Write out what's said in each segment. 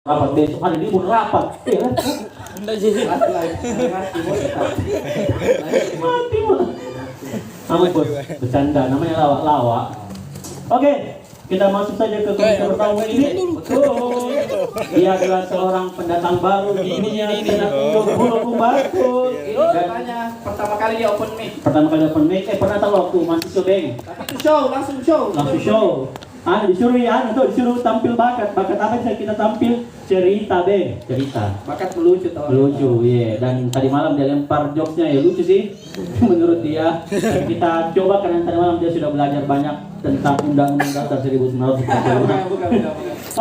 Rapat besok hari libur rapat. Ya. Enggak jadi. Mati malah. Amat bos, bercanda namanya lawak-lawak. Oke, kita masuk saja ke komika pertama ini. Betul. Dia adalah seorang pendatang baru di dunia stand up bulu kumbakul. Katanya pertama kali dia open mic. Pertama kali open mic, pernah tahu waktu masih syuting. Tapi itu show, langsung show. Langsung show. Disuruh disuruh tampil bakat apa yang kita tampil cerita Bakat melucu tau. lucu ya dan tadi malam dia lempar jokesnya ya lucu sih menurut dia. Dan kita coba karena tadi malam dia sudah belajar banyak tentang Undang-Undang Dasar 1945. Bukan.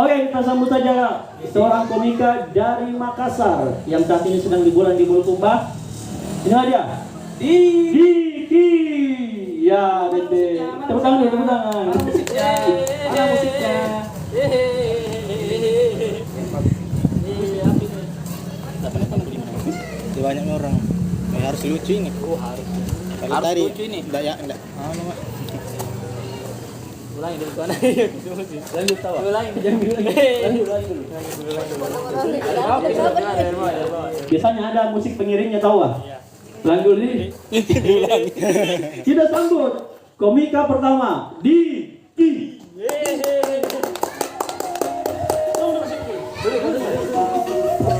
Oke, kita sambut saja seorang komika dari Makassar yang saat ini sedang liburan di Bulukumba. Inilah dia, Diki. Ya, Dede. Tepuk tangan. Mana musiknya? Banyak orang. Harus lucu ini. Kalau Harus tadi lucu ini. enggak. Ulangi dulu kan. Lanjut tawa. Ulangi dulu. Biasanya ada musik pengiringnya tahu ah? Lanjut nih. Kita sambut komika pertama, Diki.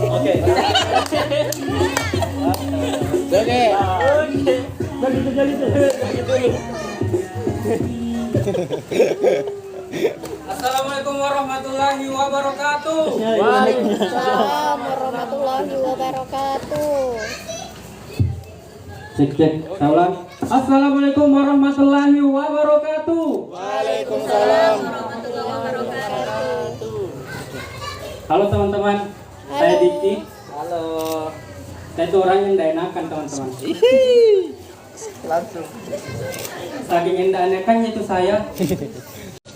Oke. Assalamualaikum warahmatullahi wabarakatuh. Waalaikumsalam warahmatullahi wabarakatuh. Cek, ulang. Assalamualaikum warahmatullahi wabarakatuh. Waalaikumsalam. Halo teman-teman, saya Diki. Halo. Saya itu orang yang tidak enakan teman-teman. Langsung. Saking tidak enakannya itu saya,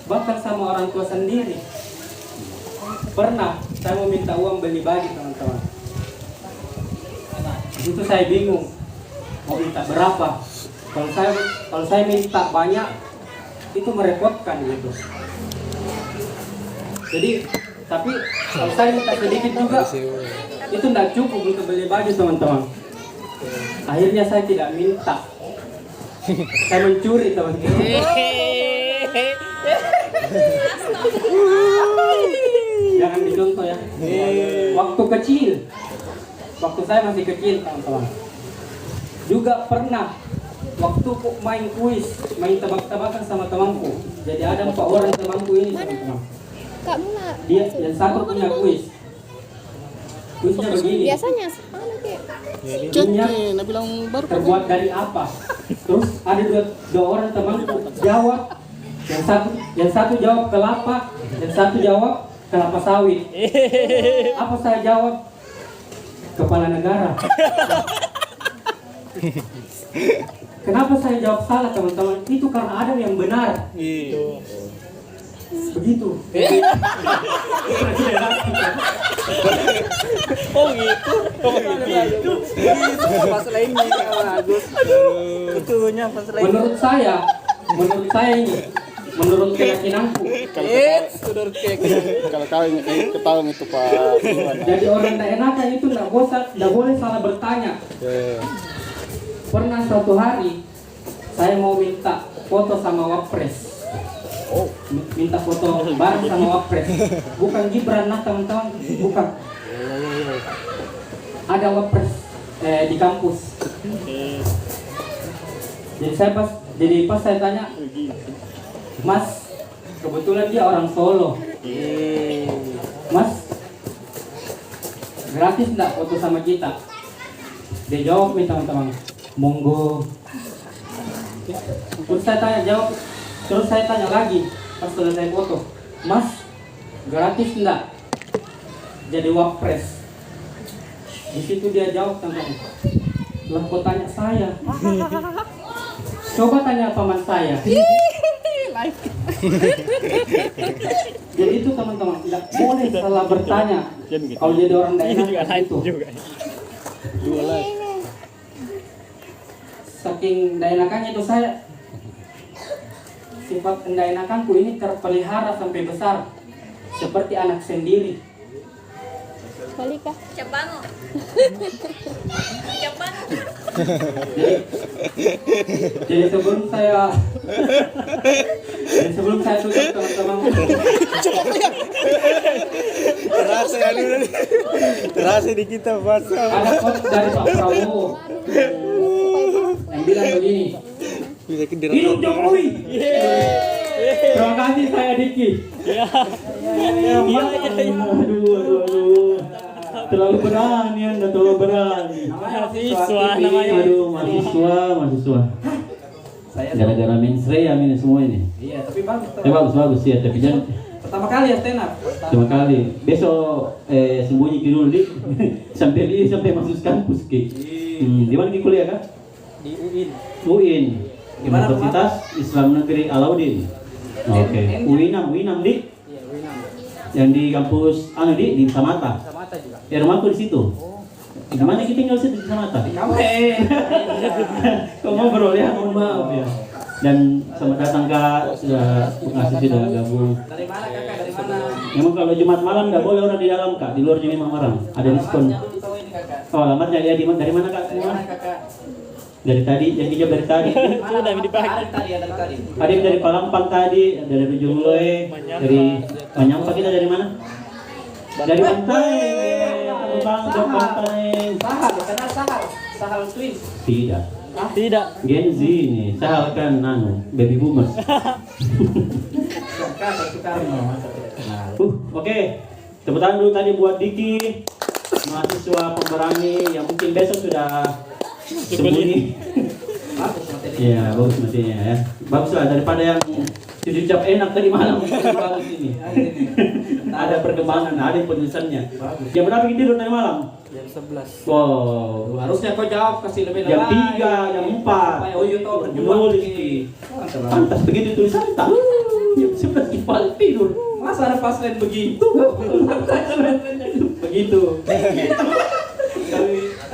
bahkan sama orang tua sendiri. Pernah saya mau minta uang beli baju teman-teman. Itu saya bingung mau minta berapa. Kalau saya minta banyak itu merepotkan gitu. Jadi tapi kalau saya minta sedikit juga itu tidak cukup untuk beli baju teman-teman. Akhirnya saya tidak minta. Saya mencuri teman-teman. Jangan dicontoh ya. Waktu saya masih kecil teman-teman. Juga pernah waktu main kuis, main tebak-tebakan sama temanku. Jadi ada 4 orang temanku ini teman-teman. Kak Mula. Dia yang satu punya kuis. Kuisnya begini. Biasanya sama kayak. Kuisnya Nah bilang baru terbuat dari apa? Terus ada dua orang temanku jawab. Yang satu jawab kelapa, yang satu jawab kelapa sawit. Apa saya jawab? Kepala negara. Kenapa saya jawab salah teman-teman? Itu karena ada yang benar. Begitu. Oh gitu. Masalah ini bagus. Itunya masalah ini. Menurut saya ini, menurut keyakinanku. Kalau kau ketahuan itu Pak. Jadi orang tidak enakan itu tidak boleh salah bertanya. Pernah suatu hari saya mau minta foto sama Wapres. Minta foto bareng sama Wapres. Bukan Gibran nah teman-teman, bukan. Ada Wapres di kampus. Jadi pas saya tanya, Mas, kebetulan dia orang Solo. Mas, gratis enggak foto sama kita? Dia jawab nih teman-teman, monggo. Terus saya tanya lagi pas selesai foto, Mas, gratis enggak jadi Wapres? Di situ dia jawab teman-teman, lah kok tanya saya? Coba tanya paman saya. Jadi itu teman-teman tidak boleh salah bertanya. Kalau jadi orang daerah itu. Saking daenakannya itu saya, sifat daenakanku ini terpelihara sampai besar seperti anak sendiri. Balik kah? Jadi sebelum saya tutup teman-teman, Terasa ya lu. Terasa di kita basah. ada quotes dari Pak Prabowo yang bilang begini, Bisa ke hidup Jokowi. Terima kasih saya Diki. Aduh. Terlalu berani Anda, terlalu berani. Mahasiswa Aduh, mahasiswa. Saya Gara-gara menstrea ini semua ini. iya, tapi bagus. Ya bagus ya, tapi jangan Pertama kali ya stand up. cuma kali. Besok sembunyi dulu dik. sampai masuk kampus ki. Di mana ki kuliah kan? Di UIN. UIN. Di mana, Universitas Islam Negeri Alauddin. Oke. UINAM dik. Iya, UIN. Yang di kampus di Samata. Samata juga. Ya rumahku di situ. Di mana kita tinggal situ di Samata? Kamu Kau ngobrol ya, mohon maaf ya. Dan selamat datang Kak, sudah gabung. dari mana kakak? Dari mana? Memang kalau Jumat malam nggak boleh orang di dalam Kak, di luar jadi 5 orang. Ada diskon. Alamatnya dulu tahu ini kakak. Oh, alamatnya ya dari mana Kak? Dari mana kakak? Dari tadi, yang dijawab dari tadi. Sudah dipakai. Ada tadi. Ada yang dari Palampang tadi, ada dari Ujungloe, dari Manyampa. Kita dari mana? Dari Pantai. Bang, dari Pantai. Sahal, kenal Sahal. Sahal Twins. Tidak. Tidak. Gen Z nih, Sahal kan baby boomers. Kakak Soekarno. Oke. Tepuk tangan dulu tadi buat Diki, mahasiswa pemberani yang mungkin besok sudah sembunyi. Bagus materi. Iya, bagus matinya ya. Bagus lah daripada yang tidur cap enak tadi malam. Bagus ini. Ada perkembangan, ada penulisannya. Jam berapa kita tidur tadi malam? Jam 11. Wow. Harusnya kau jawab kasih lebih Jam 3, jam 4. Oh, iya tahu Nulis Ki. Pantas begitu tulisan tak. Jam 11 kipal tidur. Masa ada paslen begitu? Begitu.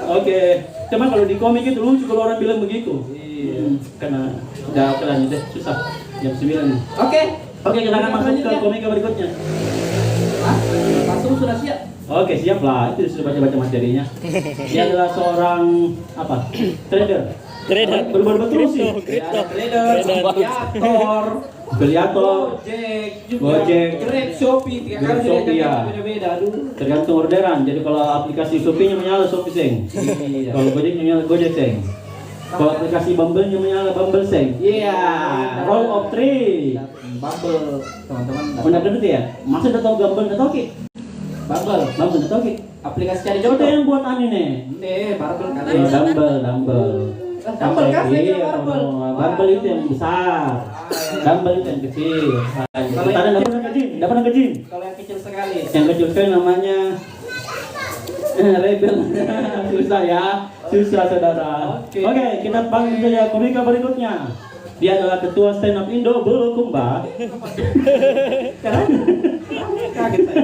Oke. Cuma kalau di komik itu lucu kalau orang bilang begitu. Iya. Karena udah kelanjut deh, susah. Jam 9 nih. Oke. Oke, kita akan masuk ke komik berikutnya. Hah? Langsung sudah siap? Oke, siap lah. Itu sudah baca-baca materinya. Dia adalah seorang apa? Trader. Berubah terus sih. Ya, trader, afiliator, Afiliator, Gojek, Grab, Shopee, tiga kali Grab, Shopee, ya. beda-beda. Aduh. tergantung orderan. Jadi kalau aplikasi Shopee-nya menyala Shopee seng. Iya. Kalau Gojek-nya menyala Gojek seng. Kalau aplikasi Bumble-nya menyala Bumble seng. Iya. Roll of 3. Bumble, teman-teman. Udah gede ya? Masa udah tahu Bumble udah tahu ki? Bumble, Bumble udah tahu ki? aplikasi cari Coba jodoh. yang buat aneh. Bumble kali. Bumble. Bumble kan saya kira Bumble. Bumble itu yang besar. Bumble itu yang kecil. Kalau yang dapat yang kecil. Kalau yang kecil sekali. Yang kecil sekali namanya Rebel. Susah ya. Susah saudara. Oke, kita panggil saja komika berikutnya. Dia adalah ketua stand up Indo Bulukumba. Kaget saya.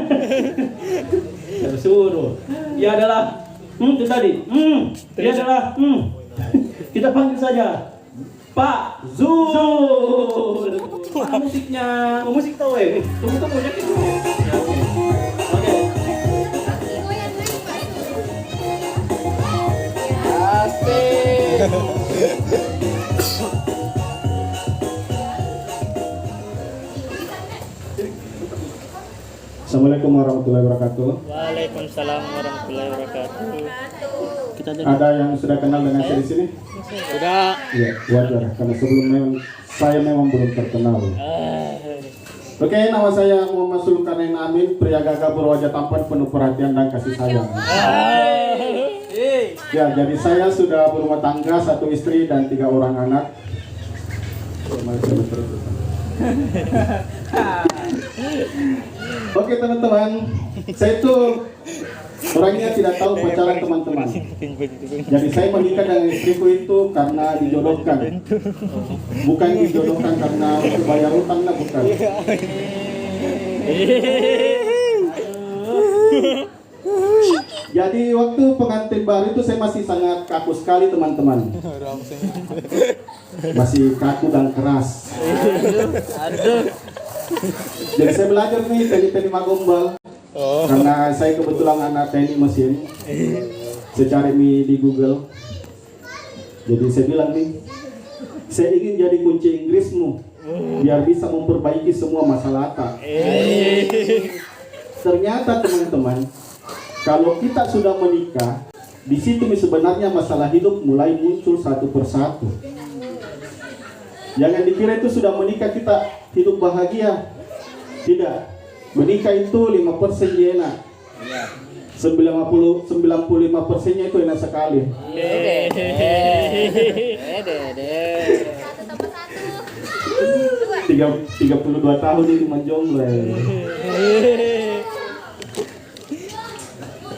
Tersuruh. Dia adalah itu tadi. Dia adalah kita panggil saja Pak Zul. Mana musiknya? Musik tahu ya? Tunggu ya gitu. Oke. Assalamualaikum warahmatullahi wabarakatuh. Waalaikumsalam warahmatullahi wabarakatuh. Ada yang sudah kenal dengan saya di sini? Sudah. Ya, wajar karena saya memang belum terkenal. Oke, nama saya Muhammad Sulkarnain Amin, pria gagah berwajah tampan penuh perhatian dan kasih sayang. Ya, jadi saya sudah berumah tangga, 1 istri dan 3 orang anak. Oke teman-teman, saya itu orangnya tidak tahu pacaran teman-teman. Jadi saya menikah dengan istriku itu karena dijodohkan, bukan dijodohkan karena untuk bayar utang, nah bukan. Jadi waktu pengantin baru itu saya masih sangat kaku sekali teman-teman. Masih kaku dan keras. Jadi saya belajar nih tadi magombal. Oh. Karena saya kebetulan anak teknik mesin. Saya cari di Google. Jadi saya bilang nih, saya ingin jadi kunci Inggrismu biar bisa memperbaiki semua masalah tak. Ternyata teman-teman, kalau kita sudah menikah, di situ sebenarnya masalah hidup mulai muncul satu persatu. Jangan dikira itu sudah menikah kita hidup bahagia. Tidak. Menikah itu 5% enak. 95%-nya itu enak sekali. 32 tahun itu menjomblo.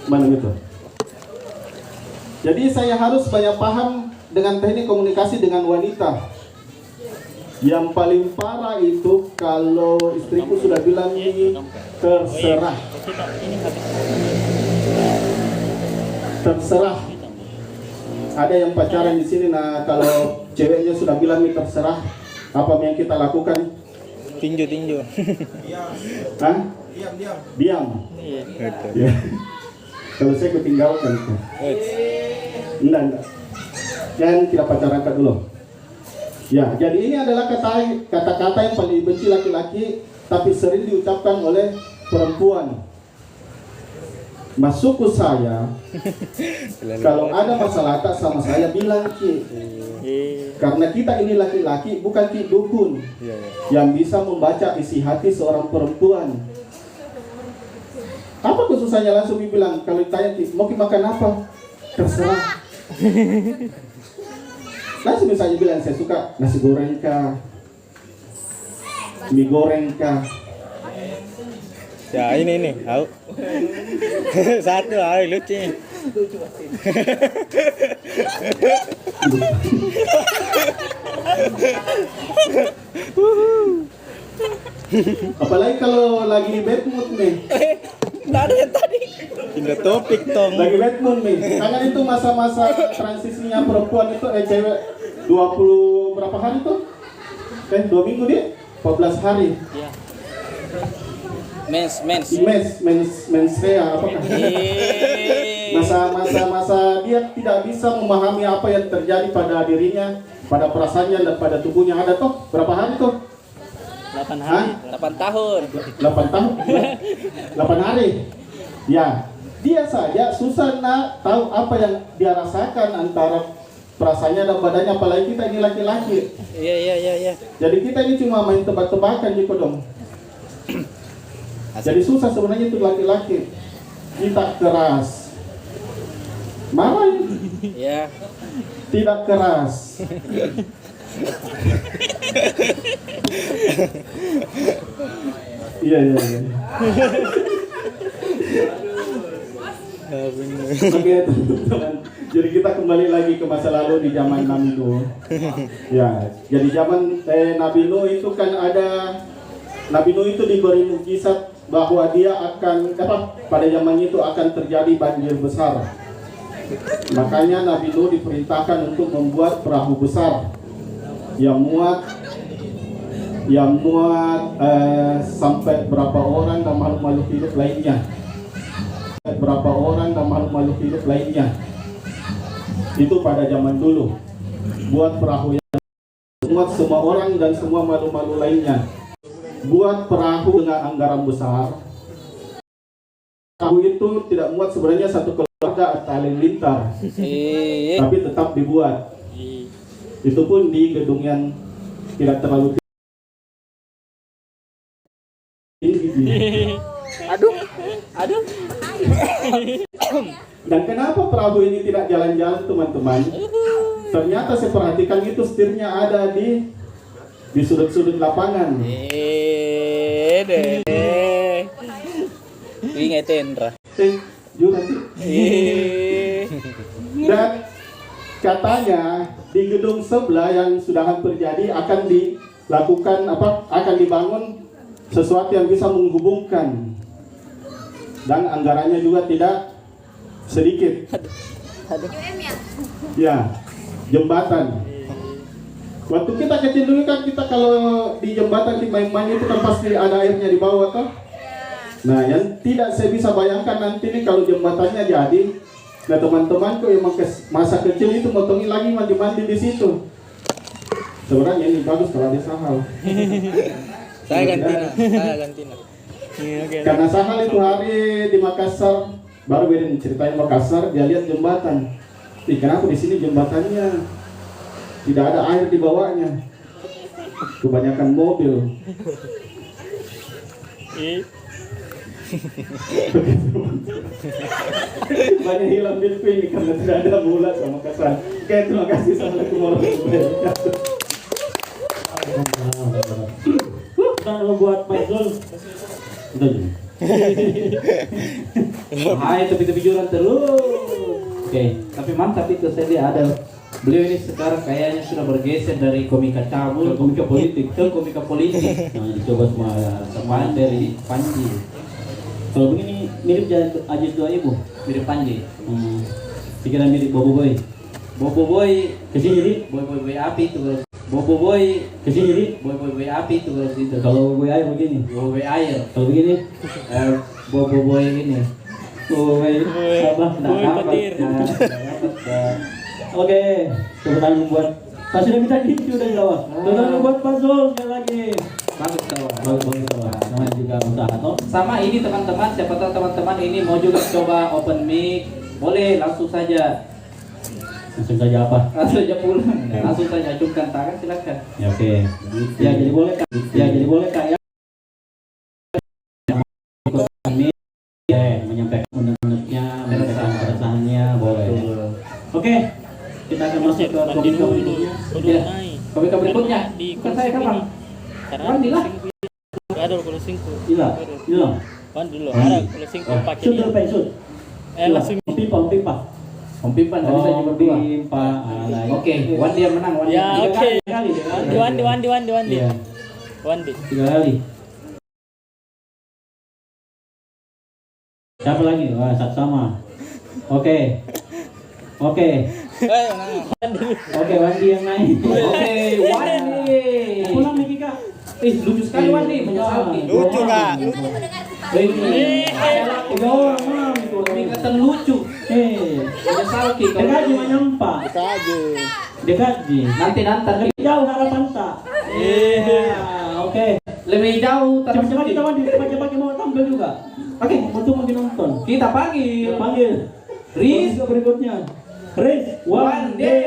Mana itu? Jadi saya harus banyak paham dengan teknik komunikasi dengan wanita. Yang paling parah itu kalau istriku sudah bilang ini terserah. Terserah. Ada yang pacaran di sini, nah kalau ceweknya sudah bilang ini terserah, apa yang kita lakukan? Tinju. Hah? Diam. Ya. Kalau saya ketinggalkan. Enggak. Jangan kita pacaran dulu. Ya, jadi ini adalah kata-kata yang paling dibenci laki-laki, tapi sering diucapkan oleh perempuan. Masukku saya, kalau ada masalah tak sama saya bilang Ki. Karena kita ini laki-laki, bukan Ki dukun yang bisa membaca isi hati seorang perempuan. Apa khususnya langsung dibilang kalau ditanya Ki, mau makan apa? Terserah. Langsung misalnya bilang saya suka nasi goreng kah, mie goreng kah. Ya ini tahu. Satu lucu. Apalagi kalau lagi di bad mood nih. Tadi. Pindah topik tong. Lagi bad mood nih. Karena itu masa-masa transisinya perempuan itu cewek 20 berapa hari tuh? 2 minggu dia? 14 hari. Iya. Mens. Mensrea apakah? Masa dia tidak bisa memahami apa yang terjadi pada dirinya, pada perasaannya dan pada tubuhnya. Ada toh berapa hari tuh? 8 hari. 8 tahun. 8 tahun? 8 hari. Ya, dia saja susah nak tahu apa yang dia rasakan antara perasaannya dan badannya, apalagi kita ini laki-laki. Iya. Jadi kita ini cuma main tebak-tebakan gitu dong. Jadi susah sebenarnya itu laki-laki. Kita keras. Marah ya? Iya. Tidak keras. Iya. Oke, teman-teman. Jadi kita kembali lagi ke masa lalu di zaman Nabi Nuh. Ya, jadi zaman Nabi Nuh itu kan ada, Nabi Nuh itu diberi mukjizat bahwa dia akan pada zaman itu akan terjadi banjir besar. Makanya Nabi Nuh diperintahkan untuk membuat perahu besar yang muat sampai berapa orang dan makhluk-makhluk hidup lainnya. Itu pada zaman dulu. Buat perahu yang muat semua orang dan semua makhluk-makhluk lainnya. Buat perahu dengan anggaran besar. Perahu itu tidak muat sebenarnya satu keluarga atau halilintar, tapi tetap dibuat. Itu pun di gedung yang tidak terlalu tinggi. Aduh. Dan kenapa perahu ini tidak jalan-jalan, teman-teman? Ternyata saya perhatikan itu setirnya ada di sudut-sudut lapangan. Ingat Indra. Juga sih. Dan katanya di gedung sebelah yang sudah hampir jadi akan dilakukan akan dibangun sesuatu yang bisa menghubungkan, dan anggarannya juga tidak sedikit. Ya, jembatan. Waktu kita kecil dulu kan, kita kalau di jembatan di main-main itu kan pasti ada airnya di bawah toh. Nah, yang tidak saya bisa bayangkan nanti nih kalau jembatannya jadi, nah teman-temanku yang masa kecil itu motongin lagi mandi-mandi di situ. Sebenarnya ini bagus kalau ada sahal. Saya gantina. Karena sahal itu hari di Makassar, baru beda ceritain Makassar, dia lihat jembatan. Ih, kenapa di sini jembatannya tidak ada air di bawahnya? Kebanyakan mobil. Banyak hilang di ini karena tidak ada bola sama Makassar. Oke, terima kasih. Assalamualaikum warahmatullahi wabarakatuh. Kita buat Pak Zul. Udah. Hai, tepi-tepi jurang terus. Oke, tapi mantap itu saya lihat ada. Beliau ini sekarang kayaknya sudah bergeser dari komika cabul Ke komika politik. ke komika politik. Nah, coba sama Dari Panji, kalau begini mirip aja tua ibu. mirip Panji. Pikiran mirip Bobo Boy. Bobo Boy, Kesini jadi boy api itu kalau Bobo Boy, kesini jadi boy api itu kalau gitu. kalau Boy air begini. Bobo Boy air, Kalau begini Bobo Boy ini. Boy apa? Boy petir. Oke, tepuk tangan buat Pak sudah minta gitu udah jawab. Tepuk tangan buat Pak Zul sekali lagi. Bagus tahu. Bagus tahu. Namanya juga usaha toh. Sama ini teman-teman, siapa tahu teman-teman ini mau juga coba open mic, boleh langsung saja. Langsung saja apa? Langsung aja pulang, langsung saja acungkan tangan silakan. Ya oke. Ya jadi boleh Kak. Ya jadi boleh Kak ya. Kami menyampaikan unek-uneknya, menyampaikan keresahannya boleh. Oke. Kita akan masuk ke komika berikutnya. Ya. Komika berikutnya. Bukan saya kapan? Wandi lah. Ada kalau singko. Ila. Wandi dulu. Ada kalau singko pakai Sud dia. dulu Pak Sud. Langsung. Pipa. Om Pipan tadi saya juga dua. Pipa. Oke, Wandi yang menang. Wandi. Ya, Tiga oke. kali, tiga kali. Wandi. Iya. Wandi. 3 kali. Siapa lagi? Wah, sama. Oke. Oke, Wandi yang naik. Oke, Wandi. Pulang nih Kak. Lucu sekali Wandi, menyesal. Lucu nggak? Ini adalah 3 orang Mam. Itu ikatan lucu. Menyesal Ki. Dekaji menyampa. Kaji. Dekaji. Nanti Lebih jauh harapan tak. Oke. lebih jauh. Cepat-cepat kita Wandi. Cepat-cepat kita mau tampil juga. Oke, untuk mau nonton. Kita panggil. Panggil. Riz berikutnya. Riz Wandi.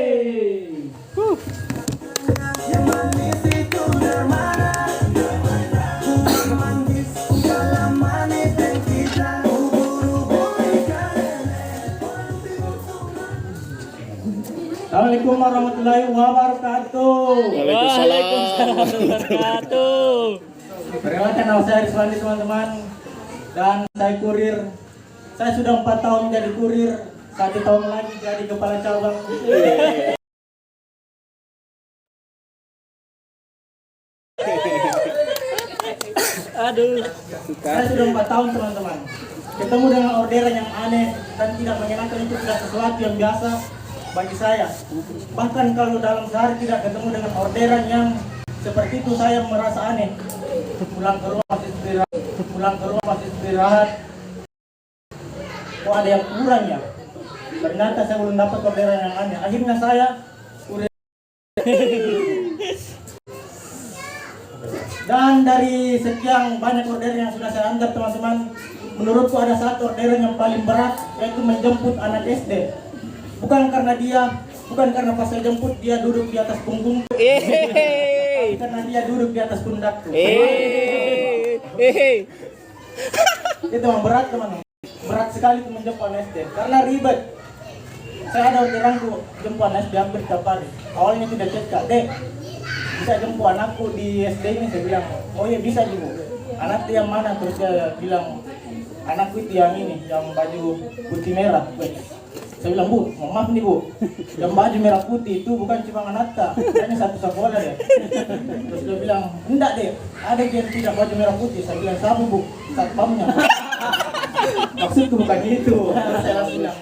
Assalamualaikum warahmatullahi wabarakatuh. Waalaikumsalam warahmatullahi wabarakatuh. Perkenalkan nama saya Rizwandi teman-teman. Dan saya kurir. Saya sudah 4 tahun menjadi kurir. 1 tahun lagi jadi kepala cabang. Aduh. Saya sudah 4 tahun teman-teman. Ketemu dengan orderan yang aneh dan tidak menyenangkan, itu tidak sesuatu yang biasa bagi saya. Bahkan kalau dalam sehari tidak ketemu dengan orderan yang seperti itu, saya merasa aneh. Pulang ke rumah masih istirahat. Kok ada yang kurang ya? Ternyata saya belum dapat orderan yang aneh. Akhirnya saya dan dari sekian banyak orderan yang sudah saya antar teman-teman, menurutku ada satu orderan yang paling berat, yaitu menjemput anak SD. Bukan karena pas saya jemput dia duduk di atas punggungku, tapi karena dia duduk di atas pundakku. Itu memang berat teman-teman. Berat sekali itu menjemput anak SD karena ribet. Saya ada orderan jemput anak SD hampir tiap hari. Awalnya tidak cekak, Dek, bisa jemput anakku di SD ini. Saya bilang, oh iya bisa Ibu. Anak yang mana? Terus dia bilang, anakku itu yang ini, yang baju putih merah. Saya bilang, Bu, maaf nih Bu, yang baju merah putih itu bukan cuma Anatta, hanya satu sekolah deh. Terus dia bilang, enggak deh, ada yang tidak baju merah putih. Saya bilang, sabu Bu, satpamnya. Maksudku bukan itu. Saya langsung bilang,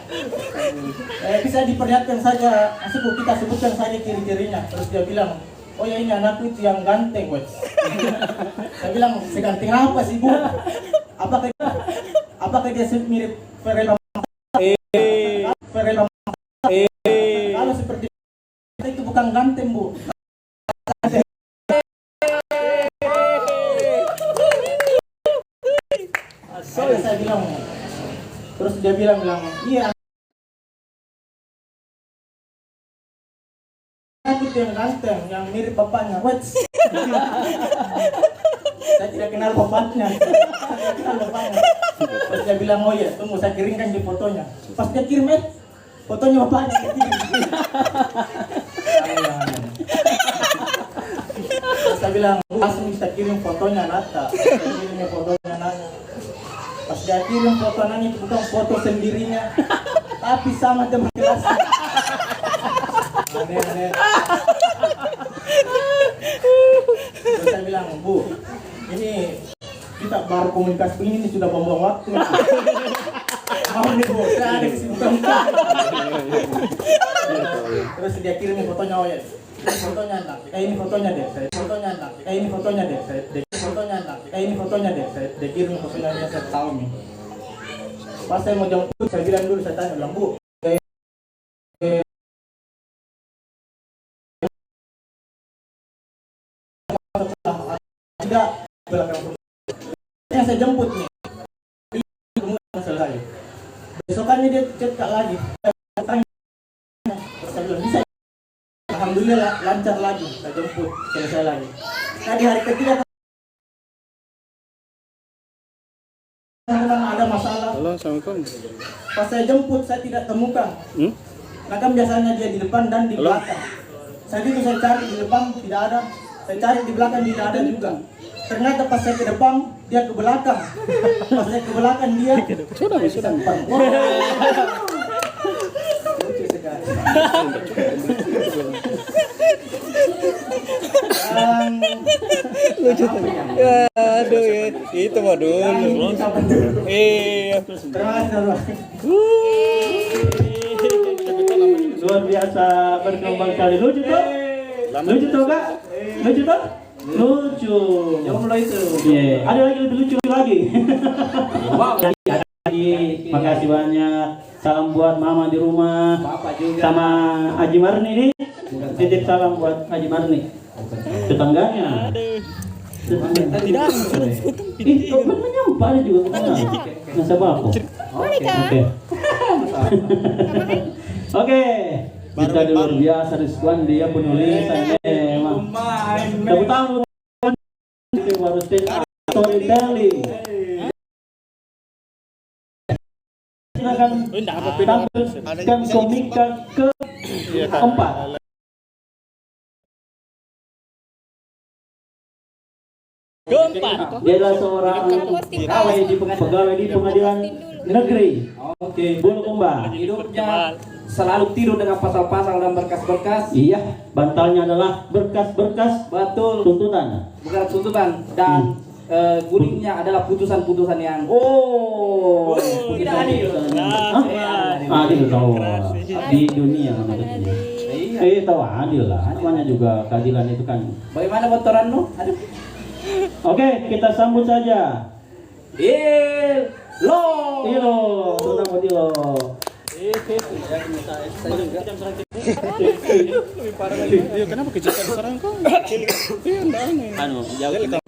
bisa diperlihatkan saja, maksudku kita sebutkan saja ciri-cirinya. Terus dia bilang, oh ya ini anakku itu yang ganteng, wes. Saya bilang, seganteng apa sih Bu? Apakah apakah dia mirip Ferel kalau seperti itu bukan ganteng, Bu. Saya bilang, terus dia bilang iya. Aku yang ganteng, yang mirip bapaknya. What? Saya tidak kenal bapaknya. Saya kenal bapaknya. Terus dia bilang, oh iya, tunggu saya kirimkan di fotonya. Pas dia kirim, fotonya bapaknya kirim. Terus saya bilang, langsung kita kirim fotonya Nata. Saya kirimnya fotonya Nanya. Pas dia kirim foto Nanya itu bukan foto sendirinya, tapi sama teman kelasnya. Aneh. Terus saya bilang, Bu, ini kita baru komunikasi ini sudah buang-buang waktu. Mau nih, Bu, saya ada kesibukan. Terus dia kirim fotonya, oh ya, fotonya nak, ini fotonya deh, fotonya nak, ini fotonya deh, fotonya nak, ini fotonya deh, dia kirim fotonya dia saya tahu nih. Pas saya mau jemput, saya bilang dulu, saya tanya, Bu, tidak belakang yang saya jemput nih selesai. Besokannya dia chat lagi, saya bilang bisa. Alhamdulillah lancar lagi, saya jemput selesai lagi. Nah di hari ketiga ada masalah. Halo, assalamualaikum. Pas saya jemput saya tidak temukan. Nah kan biasanya dia di depan dan di belakang. Saya cari di depan tidak ada. Saya cari di belakang tidak ada juga. Ternyata pas saya ke depan, dia ke belakang. Pas saya ke belakang dia sudah. Lucu sekali. Lucu tuh. Aduh ya, itu mah dulu. Terima kasih. Luar biasa berkembang kali. Lucu tuh? Lucu tuh Kak? Lucu tuh? Lucu. Yang mulai itu. Iya. Ada lagi lebih lucu lagi. Makasih banyak. Salam buat Mama di rumah. Bapak juga. Sama Haji Marni nih. Titip salam buat Haji Marni. Tetangganya. Tidak. Itu kan menyampah juga tetangga. Nasabah aku. Oke. Oke. Kita luar biasa Rizwan, dia penulis emang. Tepuk tangan baru storytelling. Silakan tampilkan komika keempat. Dia adalah seorang pegawai di pengadilan negeri. Oke. Bulukumba. Hidupnya selalu tidur dengan pasal-pasal dan berkas-berkas. Iya, bantalnya adalah berkas-berkas Betul. tuntutan. Bukan tuntutan dan gulingnya adalah putusan-putusan yang tidak adil. Adil tahu di dunia maksudnya. Tahu adil lah. Namanya juga keadilan itu kan. Bagaimana bocoranmu? Aduh. Oke, kita sambut saja. Lo. Ilo, selamat buat Ilo. Kenapa kecil sekarang kok? Iya, enggak aneh. Jauh kita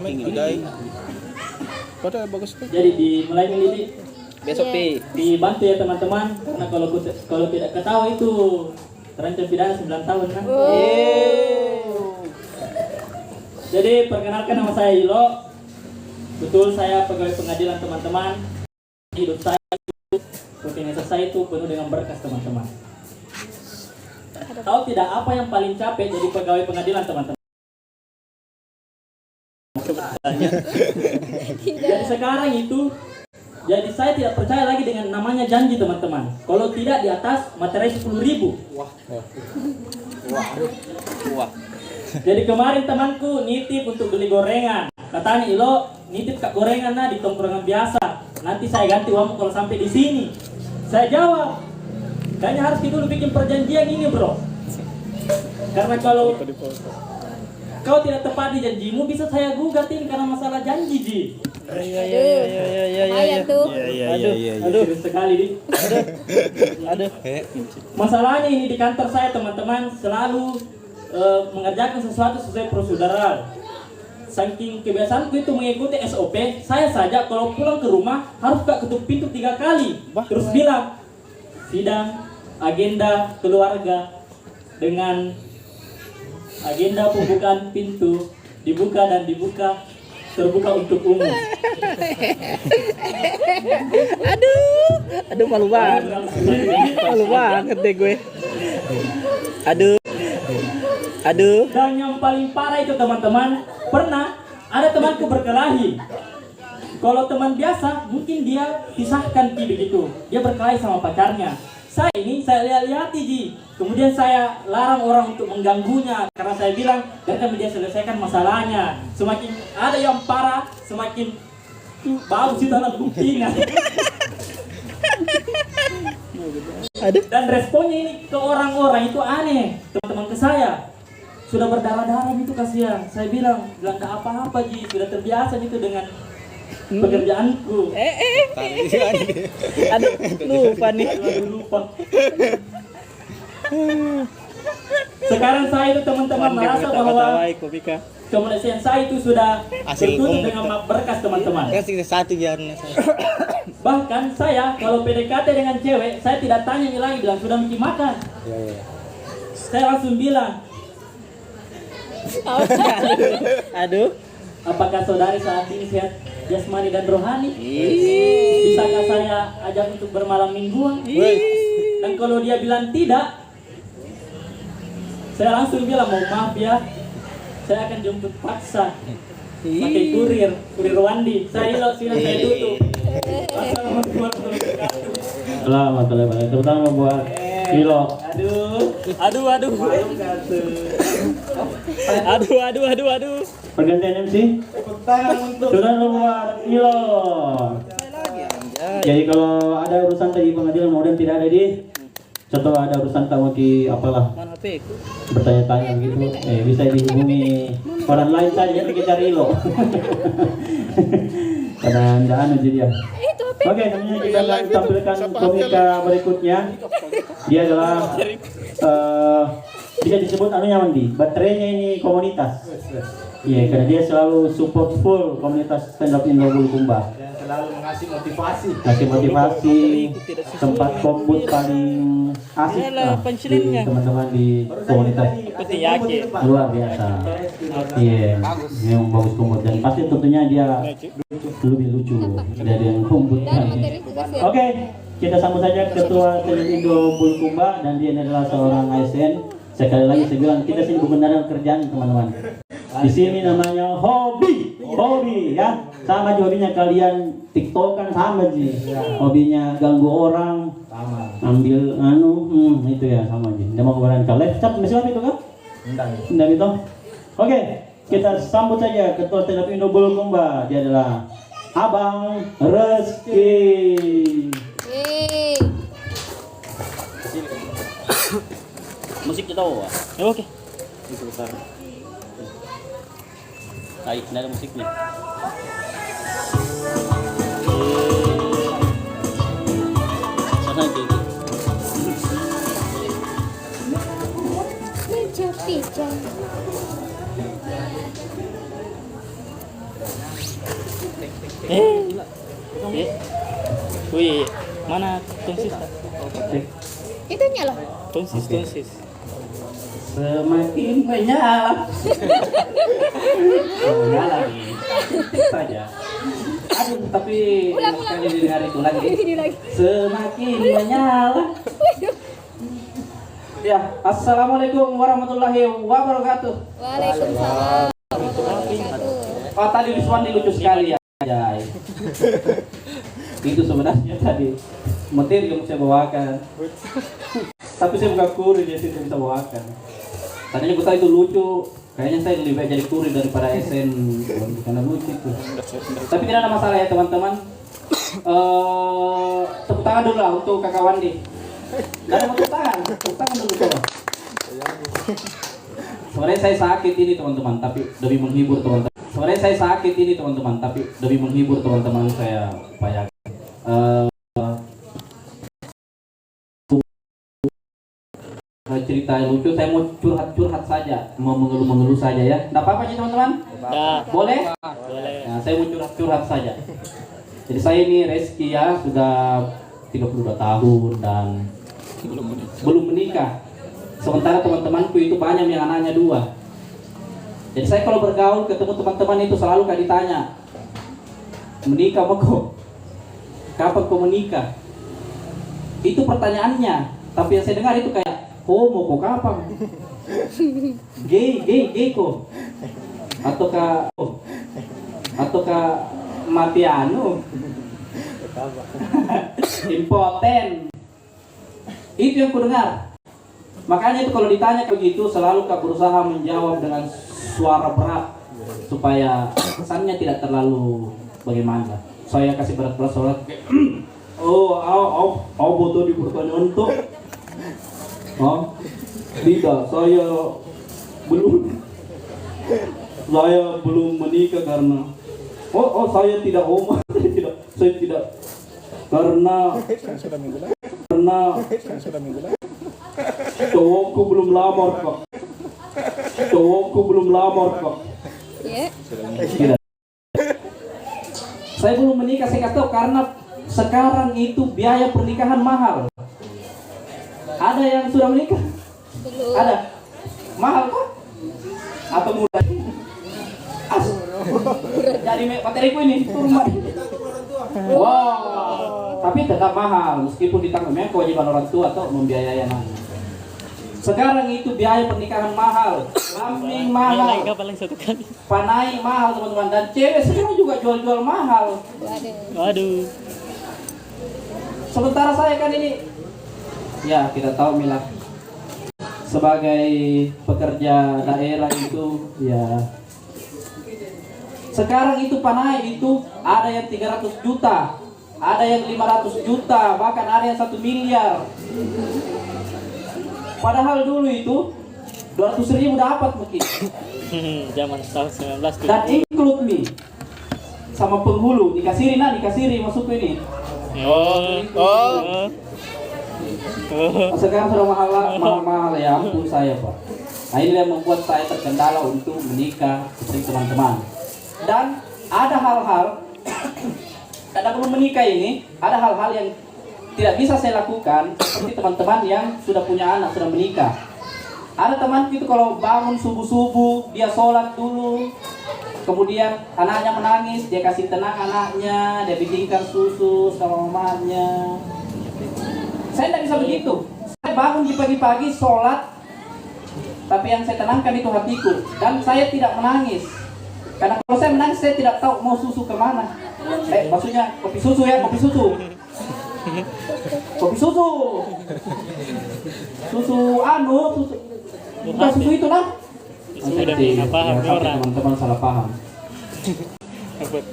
Pada bagus tuh. Jadi dimulai ini besok dibantu ya teman-teman karena kalau tidak ketahui itu terancam pidana 9 tahun kan. Jadi perkenalkan nama saya Ilo. Betul saya pegawai pengadilan teman-teman. Hidup saya rutinitas saya itu penuh dengan berkas teman-teman. Tahu tidak apa yang paling capek jadi pegawai pengadilan teman-teman? Jadi sekarang itu, jadi saya tidak percaya lagi dengan namanya janji teman-teman. Kalau tidak di atas materai 10.000. Wah. Jadi kemarin temanku nitip untuk beli gorengan. Katanya Ilo nitip kak gorengan nah di tongkrongan biasa. Nanti saya ganti uangmu kalau sampai di sini. Saya jawab, kayaknya harus kita dulu bikin perjanjian ini bro. Karena kau tidak tepati janjimu, bisa saya gugatin karena masalah janji, Ji. Lumayan tuh. Aduh, serius sekali, Di. Aduh. Masalahnya ini di kantor saya, teman-teman, selalu mengerjakan sesuatu sesuai prosedural. Saking kebiasaanku itu mengikuti SOP, saya saja kalau pulang ke rumah harus ketuk pintu 3 kali. Terus bilang, sidang, agenda keluarga dengan agenda pembukaan pintu dibuka dan dibuka terbuka untuk umum. Aduh malu banget. Malu banget deh gue. Aduh. Dan yang paling parah itu teman-teman, pernah ada temanku berkelahi. Kalau teman biasa mungkin dia pisahkan Ji begitu. Dia berkelahi sama pacarnya. Saya lihat Ji. Kemudian saya larang orang untuk mengganggunya karena saya bilang biarkan dia selesaikan masalahnya. Semakin ada yang parah, semakin bagus itu anak buktinya. Dan responnya ini ke orang-orang itu aneh. Teman-teman ke saya sudah berdarah-darah gitu kasihan. Saya bilang enggak apa-apa Ji, sudah terbiasa gitu dengan pekerjaanku. Aduh, lupa nih. Lupa. Sekarang saya itu teman-teman merasa bahwa kemudian saya itu sudah tertutup dengan berkas teman-teman. Kasih satu jarnya saya. Bahkan saya kalau PDKT dengan cewek, saya tidak tanya lagi, bilang sudah mesti makan. Saya langsung bilang, Aduh. apakah saudari saat ini sehat jasmani dan rohani? Bisakah saya ajak untuk bermalam mingguan? Dan kalau dia bilang tidak, saya langsung bilang, mohon maaf ya, saya akan jemput paksa pakai kurir Wandi. Saya tutup. Assalamualaikum warahmatullahi wabarakatuh. Selamat terutama buat Kilo. Aduh. Pergantian MC. Sudah buat Kilo. Jadi kalau ada urusan tadi pengadilan kemudian tidak ada di setelah ada urusan tamu di apalah bertanya-tanya gitu, bisa dihubungi orang lain saja kita cari lo. Karena tidak anu jadi ya. Oke, selanjutnya kita akan tampilkan komika berikutnya. Dia adalah bisa disebut anunya Mandi, baterainya ini komunitas. Iya, karena dia selalu support full komunitas stand up Indo Bulukumba. Selalu mengasih motivasi. Kasih motivasi, tempat kombut paling asik lah di teman-teman di komunitas. Luar biasa. Iya, memang bagus kombut dan pasti tentunya dia lebih lucu dari yang kombut. Oke, kita sambut saja Ketua Stand Indo Bulukumba dan dia adalah seorang ASN. Sekali lagi saya bilang kita sini bukan dalam kerjaan teman-teman. Di sini namanya hobi ya. Sama aja hobinya kalian TikTokan sama aja. Hobinya ganggu orang, ambil itu ya sama aja. Dia mau kebaran live chat masih apa itu kan? Enggak itu. Oke, kita sambut saja Ketua Stand Up Indo Bulukumba. Dia adalah Abang Reski. Musik kita bawa. Oke. Itu besar. Baik, ada musiknya. Sana itu. Pijak. Wih, mana tungsis? Itu nyala. Tungsis. Semakin menyala. Menyala nih. Saja. Aduh, tapi sekali didengar itu lagi. Semakin menyala. Ya, assalamualaikum warahmatullahi wabarakatuh. Waalaikumsalam warahmatullahi wabarakatuh. Oh, tadi Rizwandi lucu sekali ya. Jai. Itu sebenarnya tadi materi yang saya bawakan. Tapi saya bukan kurir, jadi saya bisa bawakan. Tadinya gue tahu itu lucu, kayaknya saya lebih baik jadi kurir daripada SN karena lucu itu. Tapi tidak ada masalah ya teman-teman. Tepuk tangan dulu lah untuk kakak Wandi. Gak ada tepuk tangan dulu coba. Sebenarnya saya sakit ini teman-teman, tapi demi menghibur teman-teman. Sebenarnya saya sakit ini teman-teman, tapi demi menghibur teman-teman saya upayakan. Cerita lucu, saya mau curhat-curhat saja, mau mengeluh-mengeluh saja ya. Nggak apa-apa sih teman-teman? Boleh? Boleh. Nah, saya mau curhat-curhat saja. Jadi saya ini Reski ya, sudah 32 tahun dan belum menikah. Sementara teman-temanku itu banyak yang anaknya 2. Jadi saya kalau bergaul ketemu teman-teman itu selalu kayak ditanya, menikah apa kok? Kapan kau menikah? Itu pertanyaannya. Tapi yang saya dengar itu kayak, homo kok kapan? Gay kok? Ataukah mati anu? Impoten. Itu yang ku dengar. Makanya itu kalau ditanya begitu selalu kau berusaha menjawab dengan suara berat supaya kesannya tidak terlalu bagaimana. Saya kasih berat-berat suara kayak betul di pertanyaan tuh. Tidak, saya belum menikah karena saya tidak homo. saya tidak karena cowokku belum lamar kok. Ya. Tidak. Saya belum menikah, saya kata karena sekarang itu biaya pernikahan mahal. Ada yang sudah menikah? Belum. Ada? Mahal kok? Atau murah? Jadi materiku ini rumah. Wow, tapi tetap mahal meskipun ditanggung kewajiban orang tua atau membiayai anaknya. Sekarang itu biaya pernikahan mahal, lambing mahal, panai mahal teman-teman, dan cewek sekarang juga jual-jual mahal. Waduh. Sementara saya kan ini, ya kita tahu Mila, sebagai pekerja daerah itu ya. Sekarang itu panai itu ada yang 300 juta, ada yang 500 juta, bahkan ada yang 1 miliar. Padahal dulu itu 200.000 dapat mungkin. Zaman tahun 19 tuh. Dan include me sama penghulu, dikasiri masuk ini. Sekarang sudah mahal ya ampun saya Pak. Nah ini yang membuat saya terkendala untuk menikah istri teman-teman. Dan ada hal-hal karena belum menikah ini, ada hal-hal yang tidak bisa saya lakukan seperti teman-teman yang sudah punya anak, sudah menikah. Ada teman itu kalau bangun subuh-subuh, dia sholat dulu, kemudian anaknya menangis, dia kasih tenang anaknya, dia bikinkan susu sama mamanya. Saya tidak bisa begitu. Saya bangun di pagi-pagi sholat, tapi yang saya tenangkan itu hatiku, dan saya tidak menangis. Karena kalau saya menangis, saya tidak tahu mau susu kemana. Maksudnya kopi susu ya, kopi susu. Bukan susu itu lah. Teman-teman salah paham.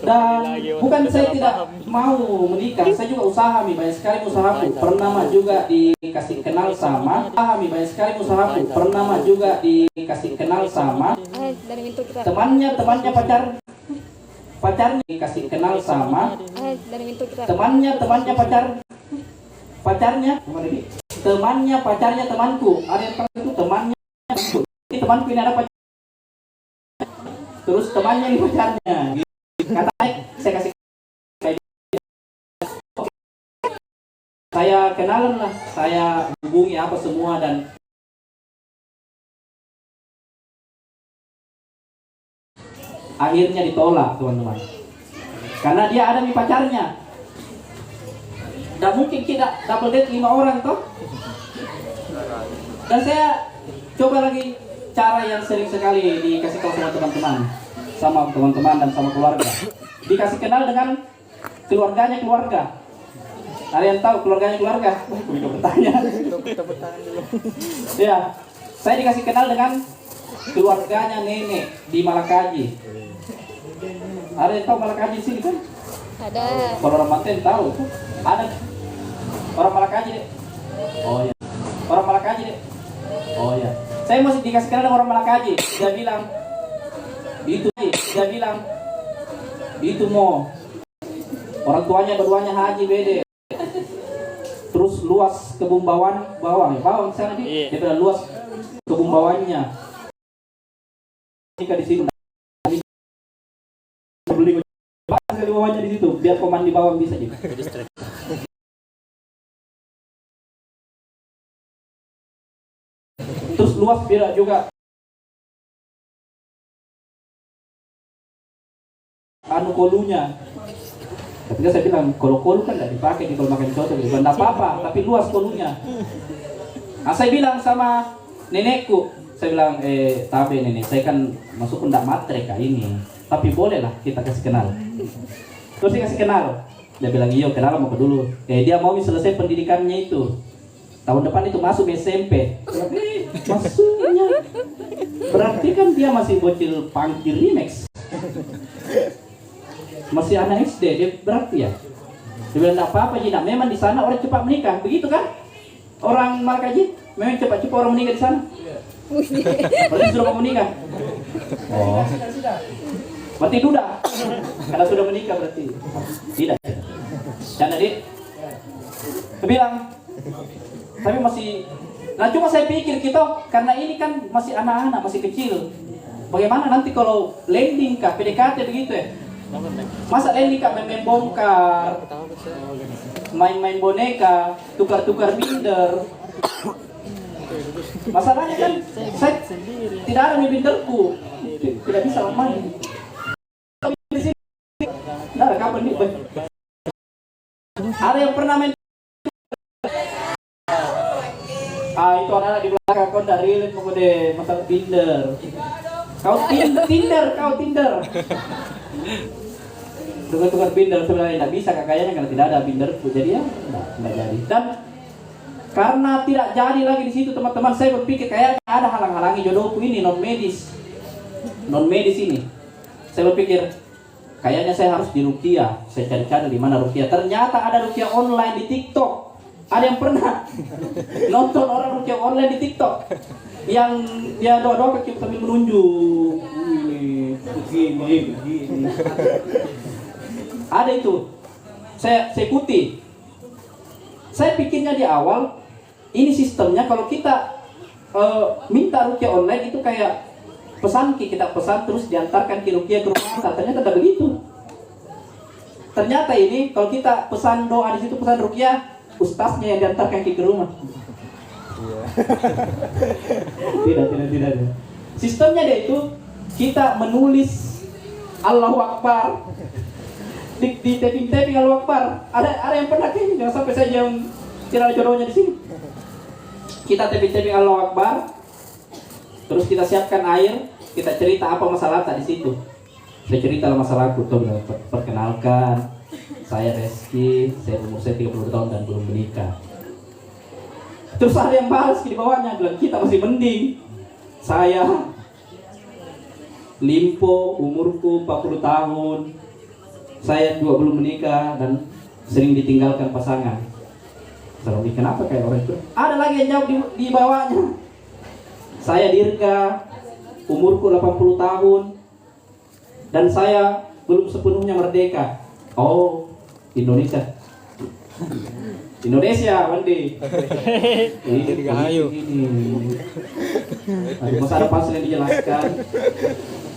Dan bukan saya tidak mau menikah, saya juga usaha banyak sekali usahaku. Pernah juga dikasih kenal sama temannya pacarnya dikasih kenal sama temannya pacarnya temanku. Ada yang tahu itu temannya. Ini temanku ini ada pacar. Terus temannya ini pacarnya. Katanya saya kasih saya kenalan lah, saya hubungi apa semua dan akhirnya ditolak teman-teman. Karena dia ada di pacarnya. Dan mungkin kita double date 5 orang toh. Dan saya coba lagi cara yang sering sekali dikasih tahu sama teman-teman dan sama keluarga. Dikasih kenal dengan keluarga. Ada yang tahu keluarganya keluarga? Kita bertanya. Ya, saya dikasih kenal dengan keluarganya nenek di Malakaji. Ada yang tahu Malakaji sini kan? Ada. Kalau orang Banten tahu. Ada orang Malakaji deh. Oh ya. Orang Malakaji deh. Oh ya. Saya Saya masih dikasih kenal dengan orang Malakaji. Dia bilang, itu mau orang tuanya berduanya haji bede. Terus luas kebun bawang sana dia bilang luas kebun bawangnya. Jika di sini beli sekali bawahnya di situ biar komandi bawang bisa juga. Terus luas biar juga kolunya. Ketika saya bilang kolu kan tidak dipakai di kalau makan coto, tidak apa-apa, tapi luas kolunya. Nah, saya bilang sama nenekku, saya bilang tabe nenek, saya kan masuk tidak matre kak ini, tapi bolehlah kita kasih kenal. Terus dia kasih kenal, dia bilang iyo kenal mau ke dulu. Dia mau selesai pendidikannya itu. Tahun depan itu masuk SMP. Masuknya. Berarti kan dia masih bocil pangki remix. Masih anak SD, dia berarti ya. Dia bilang enggak apa-apa Jina, memang di sana orang cepat menikah, begitu kan? Orang Malakaji memang cepat-cepat orang menikah di sana. Berarti sudah mau menikah. Oh. Berarti duda. Karena sudah menikah berarti. Tidak. Jangan Dik. Dia bilang tapi masih, nah cuma saya pikir kita karena ini kan masih anak-anak, masih kecil. Bagaimana nanti kalau landing kah, PDKT begitu ya? Masa landing kah main-main bongkar, main-main boneka, tukar-tukar binder. Masalahnya kan saya tidak ada nih binderku, tidak bisa main. Nah, kapan nih? Ada yang pernah main? Itu anak di belakang kau dari relate mau deh masalah Tinder. Kau Tinder. Tukar Tinder sebenarnya tidak bisa kakaknya karena tidak ada Tinder, jadi ya tidak jadi. Dan karena tidak jadi lagi di situ teman-teman, saya berpikir kayaknya ada halang-halangi jodohku ini non medis ini. Saya berpikir kayaknya saya harus di Rukia. Saya cari-cari di mana Rukia. Ternyata ada Rukia online di TikTok. Ada yang pernah nonton orang rukyah online di TikTok yang dia doa-doa kecil sambil menunjuk begini. Ada itu. Saya ikuti. Saya pikirnya di awal ini sistemnya kalau kita minta rukyah online itu kayak kita pesan terus diantarkan ke rukyah ke rumah. Ternyata tidak begitu. Ternyata ini kalau kita pesan doa di situ, pesan rukyah, ustaznya yang diantarkan ke rumah. Tidak. Sistemnya dia itu kita menulis Allahu Akbar di taping Allahu Akbar. Ada yang pernah kayaknya jangan sampai saya yang tidak ada jodohnya di sini. Kita taping Allahu Akbar, terus kita siapkan air, kita cerita apa masalah di situ. Saya cerita masalahku, tuh perkenalkan. Saya Reski, umur saya 30 tahun dan belum menikah. Terus ada yang balas di bawahnya, bilang kita masih mending. Saya limpo, umurku 40 tahun. Saya juga belum menikah dan sering ditinggalkan pasangan. Saya bilang, kenapa kayak orang itu? Ada lagi yang jawab di bawahnya. Saya Dirga, umurku 80 tahun. Dan saya belum sepenuhnya merdeka. Oh, Indonesia, Wandi. Masa ada pasal yang dijelaskan.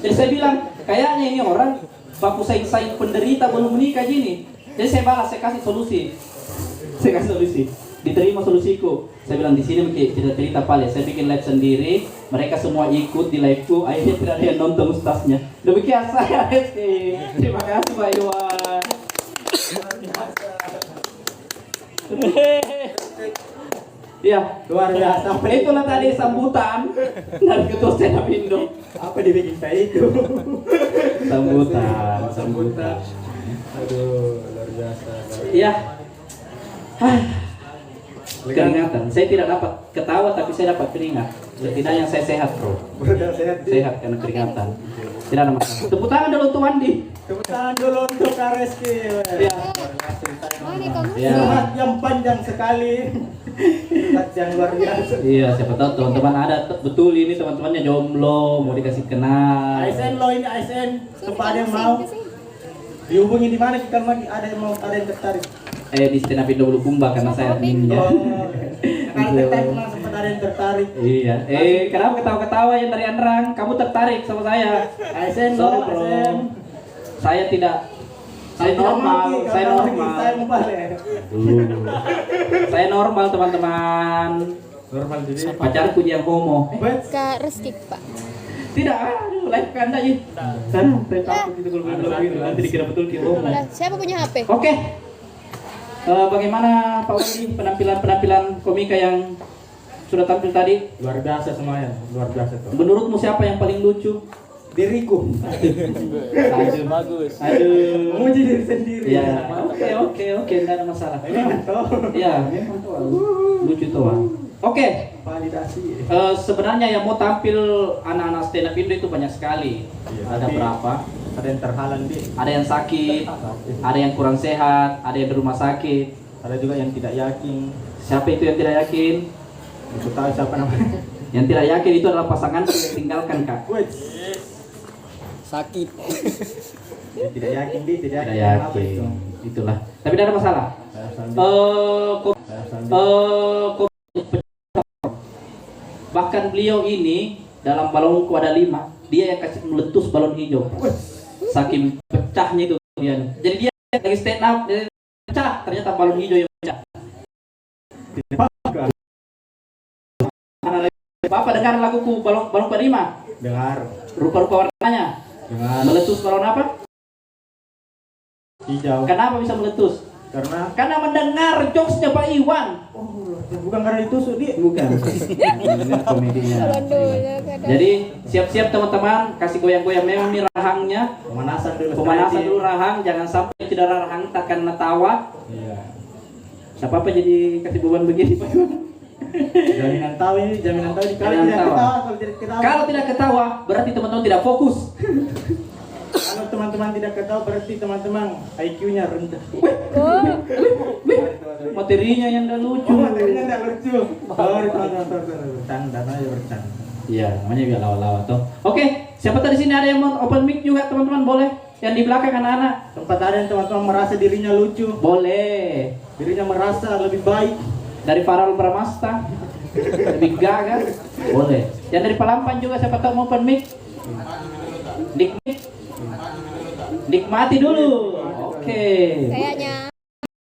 Jadi saya bilang, kayaknya ini orang baku saing penderita belum menikah gini. Jadi saya balas, saya kasih solusi. Diterima solusiku. Saya bilang di sini tidak cerita pale. Saya bikin live sendiri. Mereka semua ikut di liveku. Akhirnya tidak ada yang nonton ustaznya. Demikian saya Reski. Terima kasih Pak Iwan. Iya, luar biasa. Itulah tadi sambutan dari Ketua Senapindo. Apa dibikin kayak itu? Sambutan. Aduh, luar biasa. Iya. Keringatan. Saya tidak dapat ketawa tapi saya dapat keringat. Setidaknya saya sehat, bro. Sehat karena keringatan. Tidak ada masalah. Tepuk tangan dulu untuk Wandi. Tepuk tangan dulu untuk Kak Reski. Iya. Mana kamu? Iya. Yang panjang sekali. Yang luar biasa. Iya, siapa tahu teman-teman ada betul ini teman-temannya jomblo mau dikasih kenal. ASN lo ini ASN, tempat ada yang mau dihubungi di mana kita lagi ada yang mau ada yang tertarik. Di stand up Indo Bulukumba karena saya adminnya. Kalau tertarik memang sempat ada yang tertarik. Iya. Kenapa ketawa-ketawa yang dari Anrang? Kamu tertarik sama saya? ASN lo, Sorry, bro. ASN. Saya tidak. Saya normal. Saya normal. Saya mau balik. Saya normal teman-teman. Normal jadi. Pacarku yang homo. Kak Reski, Pak. Tidak, aduh, live kan aja. Saya takut gitu kalau bilang gitu. Nanti dikira betul dia homo. Lah, siapa punya HP? Oke. Bagaimana Pak Wandi penampilan komika yang sudah tampil tadi? Luar biasa semuanya, luar biasa tuh. Menurutmu siapa yang paling lucu? Diriku. Aduh, Bagus. aduh. Memuji diri sendiri. Ya, oke, enggak ada masalah. Memang toh. Iya, memang tuh lucu tuh. Oke. Validasi. Sebenarnya yang mau tampil anak-anak stand up Indo itu banyak sekali. Iya, Ada tapi- berapa? Ada yang terhalang di. Ada yang sakit, ada yang kurang sehat, ada yang di rumah sakit. Ada juga yang tidak yakin. Siapa itu yang tidak yakin? Aku tahu siapa namanya. Yang tidak yakin itu adalah pasangan yang tinggalkan, Kak. Wait. Sakit. Dia tidak yakin dia tidak Tidak yakin. Apa yakin. itu? Itulah. Tapi tidak ada masalah. Saya sambil. Bahkan beliau ini dalam balonku ada 5, dia yang kasih meletus balon hijau. Saking pecahnya itu dia. Jadi dia lagi stand up, dia pecah, ternyata balon hijau yang pecah. Bapak dengar laguku balon kelima, Dengar. rupa-rupa warnanya. Dengar. Meletus balon apa? Hijau. Kenapa bisa meletus? Karena mendengar jokesnya Pak Iwan. bukan karena ditusuk dia. Bukan. Lihat komedinya. Jadi siap-siap teman-teman, kasih goyang-goyang memang nih rahangnya. Pemanasan dulu rahang, jangan sampai cedera rahang tak karena tawa. Iya. Tidak apa-apa jadi kasih beban begini Pak Iwan. Jaminan tahu ini, jaminan tahu kalau Jaminan tidak tawa. ketawa, kalau tidak ketawa. Kalau tidak ketawa, berarti teman-teman tidak fokus. Kalau teman-teman tidak ketawa berarti teman-teman IQ-nya rendah. Materinya yang tidak lucu. Oh, materinya tidak lucu. Bercanda aja bercanda. Iya, namanya juga lawa-lawa toh. Oke, siapa tahu di sini ada yang mau open mic juga teman-teman, boleh? Yang di belakang anak-anak. Tempat ada yang teman-teman merasa dirinya lucu, Boleh. dirinya merasa lebih baik. Dari Farel Bramasta. Lebih gagah. Boleh. Yang dari Palampan juga siapa tahu mau open mic. Nikmati dulu. Oke. Kayaknya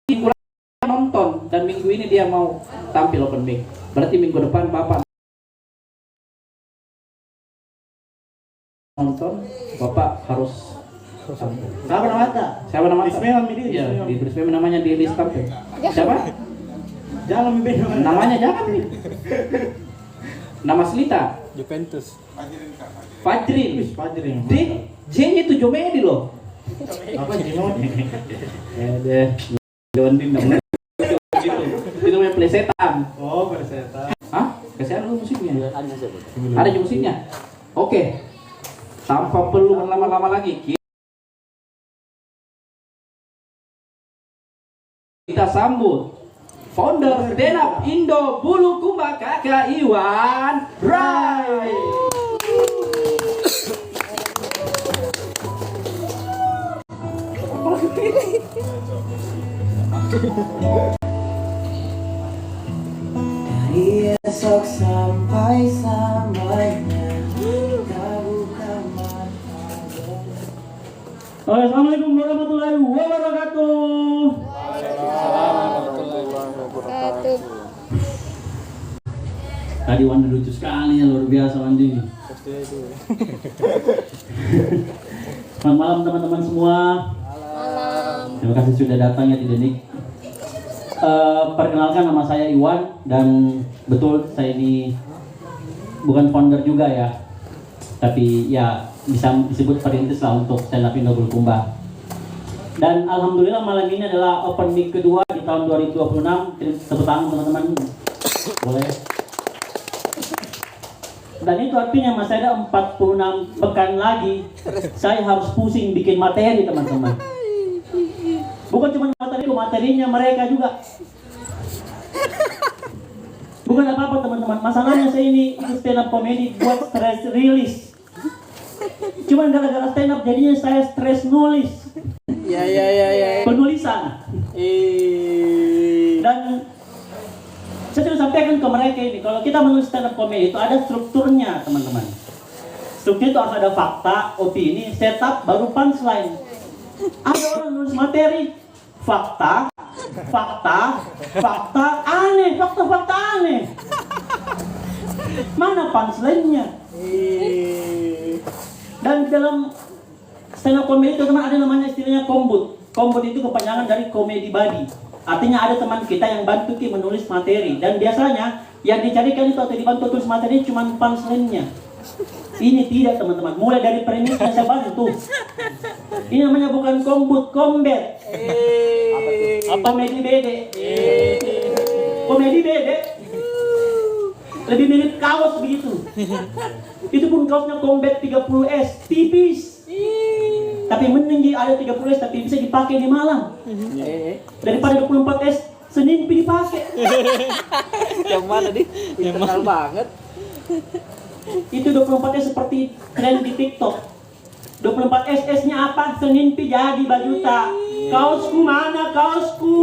Minggu lalu nonton dan minggu ini dia mau tampil open mic. Berarti minggu depan Bapak nonton, Bapak harus Siapa namanya? siapa namanya? Ismail Midi. Iya, di Brisbane namanya di list tampil. Siapa? Jangan lebih Namanya jangan nih. Nama Selita. Juventus. Fajrin. Fajrin. Di J-nya itu Jomedi loh. Apa Jimodi? Deh. Jondin namanya. Itu namanya plesetan. Oh, bersetan. Hah? Kasih dulu musiknya. Ada juga musiknya. Oke. Tanpa perlu berlama-lama lagi. Kita sambut founder Stand Up Indo Bulukumba Kakak Iwan Rai. Dari esok sampai samanya kita buka mata. Assalamualaikum warahmatullahi wabarakatuh. satu. Tadi Wandi lucu sekali ya, luar biasa Wandi. Selamat malam teman-teman semua. Malam. Terima kasih sudah datang ya Tidak Nik. Perkenalkan nama saya Iwan dan betul saya ini bukan founder juga ya, tapi ya bisa disebut perintis lah untuk Stand Up Indo Bulukumba. Dan alhamdulillah malam ini adalah open mic kedua di tahun 2026. Tepuk tangan teman-teman. Boleh. Dan itu artinya masih ada 46 pekan lagi saya harus pusing bikin materi teman-teman. Bukan cuma materinya mereka juga. Bukan apa-apa teman-teman, masalahnya saya ini stand up comedy buat stress release. Cuman gara-gara stand up jadinya saya stres nulis. Ya. Penulisan. Dan saya sudah sampaikan ke mereka ini, kalau kita menulis stand up comedy itu ada strukturnya teman-teman. Struktur itu harus ada fakta, opini, setup, baru punchline. Ada orang nulis materi, fakta aneh, fakta aneh. Mana punchline-nya? Dan di dalam stand up comedy itu teman ada namanya istilahnya kombut. Kombut itu kepanjangan dari comedy body. Artinya ada teman kita yang bantu kita menulis materi. Dan biasanya yang dicarikan itu atau dibantu tulis materi cuma punchline-nya. Ini tidak teman-teman. Mulai dari premisnya saya bantu. Ini namanya bukan kombut, kombet. Komedi bede. Komedi bede. Lebih mirip kaos begitu. Itu pun kaosnya kombet 30S, tipis. Tapi mending ada 30S tapi bisa dipakai di malam. Daripada 24S Senin dipakai. Yang mana nih? Internal banget. Itu 24S seperti tren di TikTok. 24S-nya apa? Senin jadi bajuta. Kaosku mana kaosku?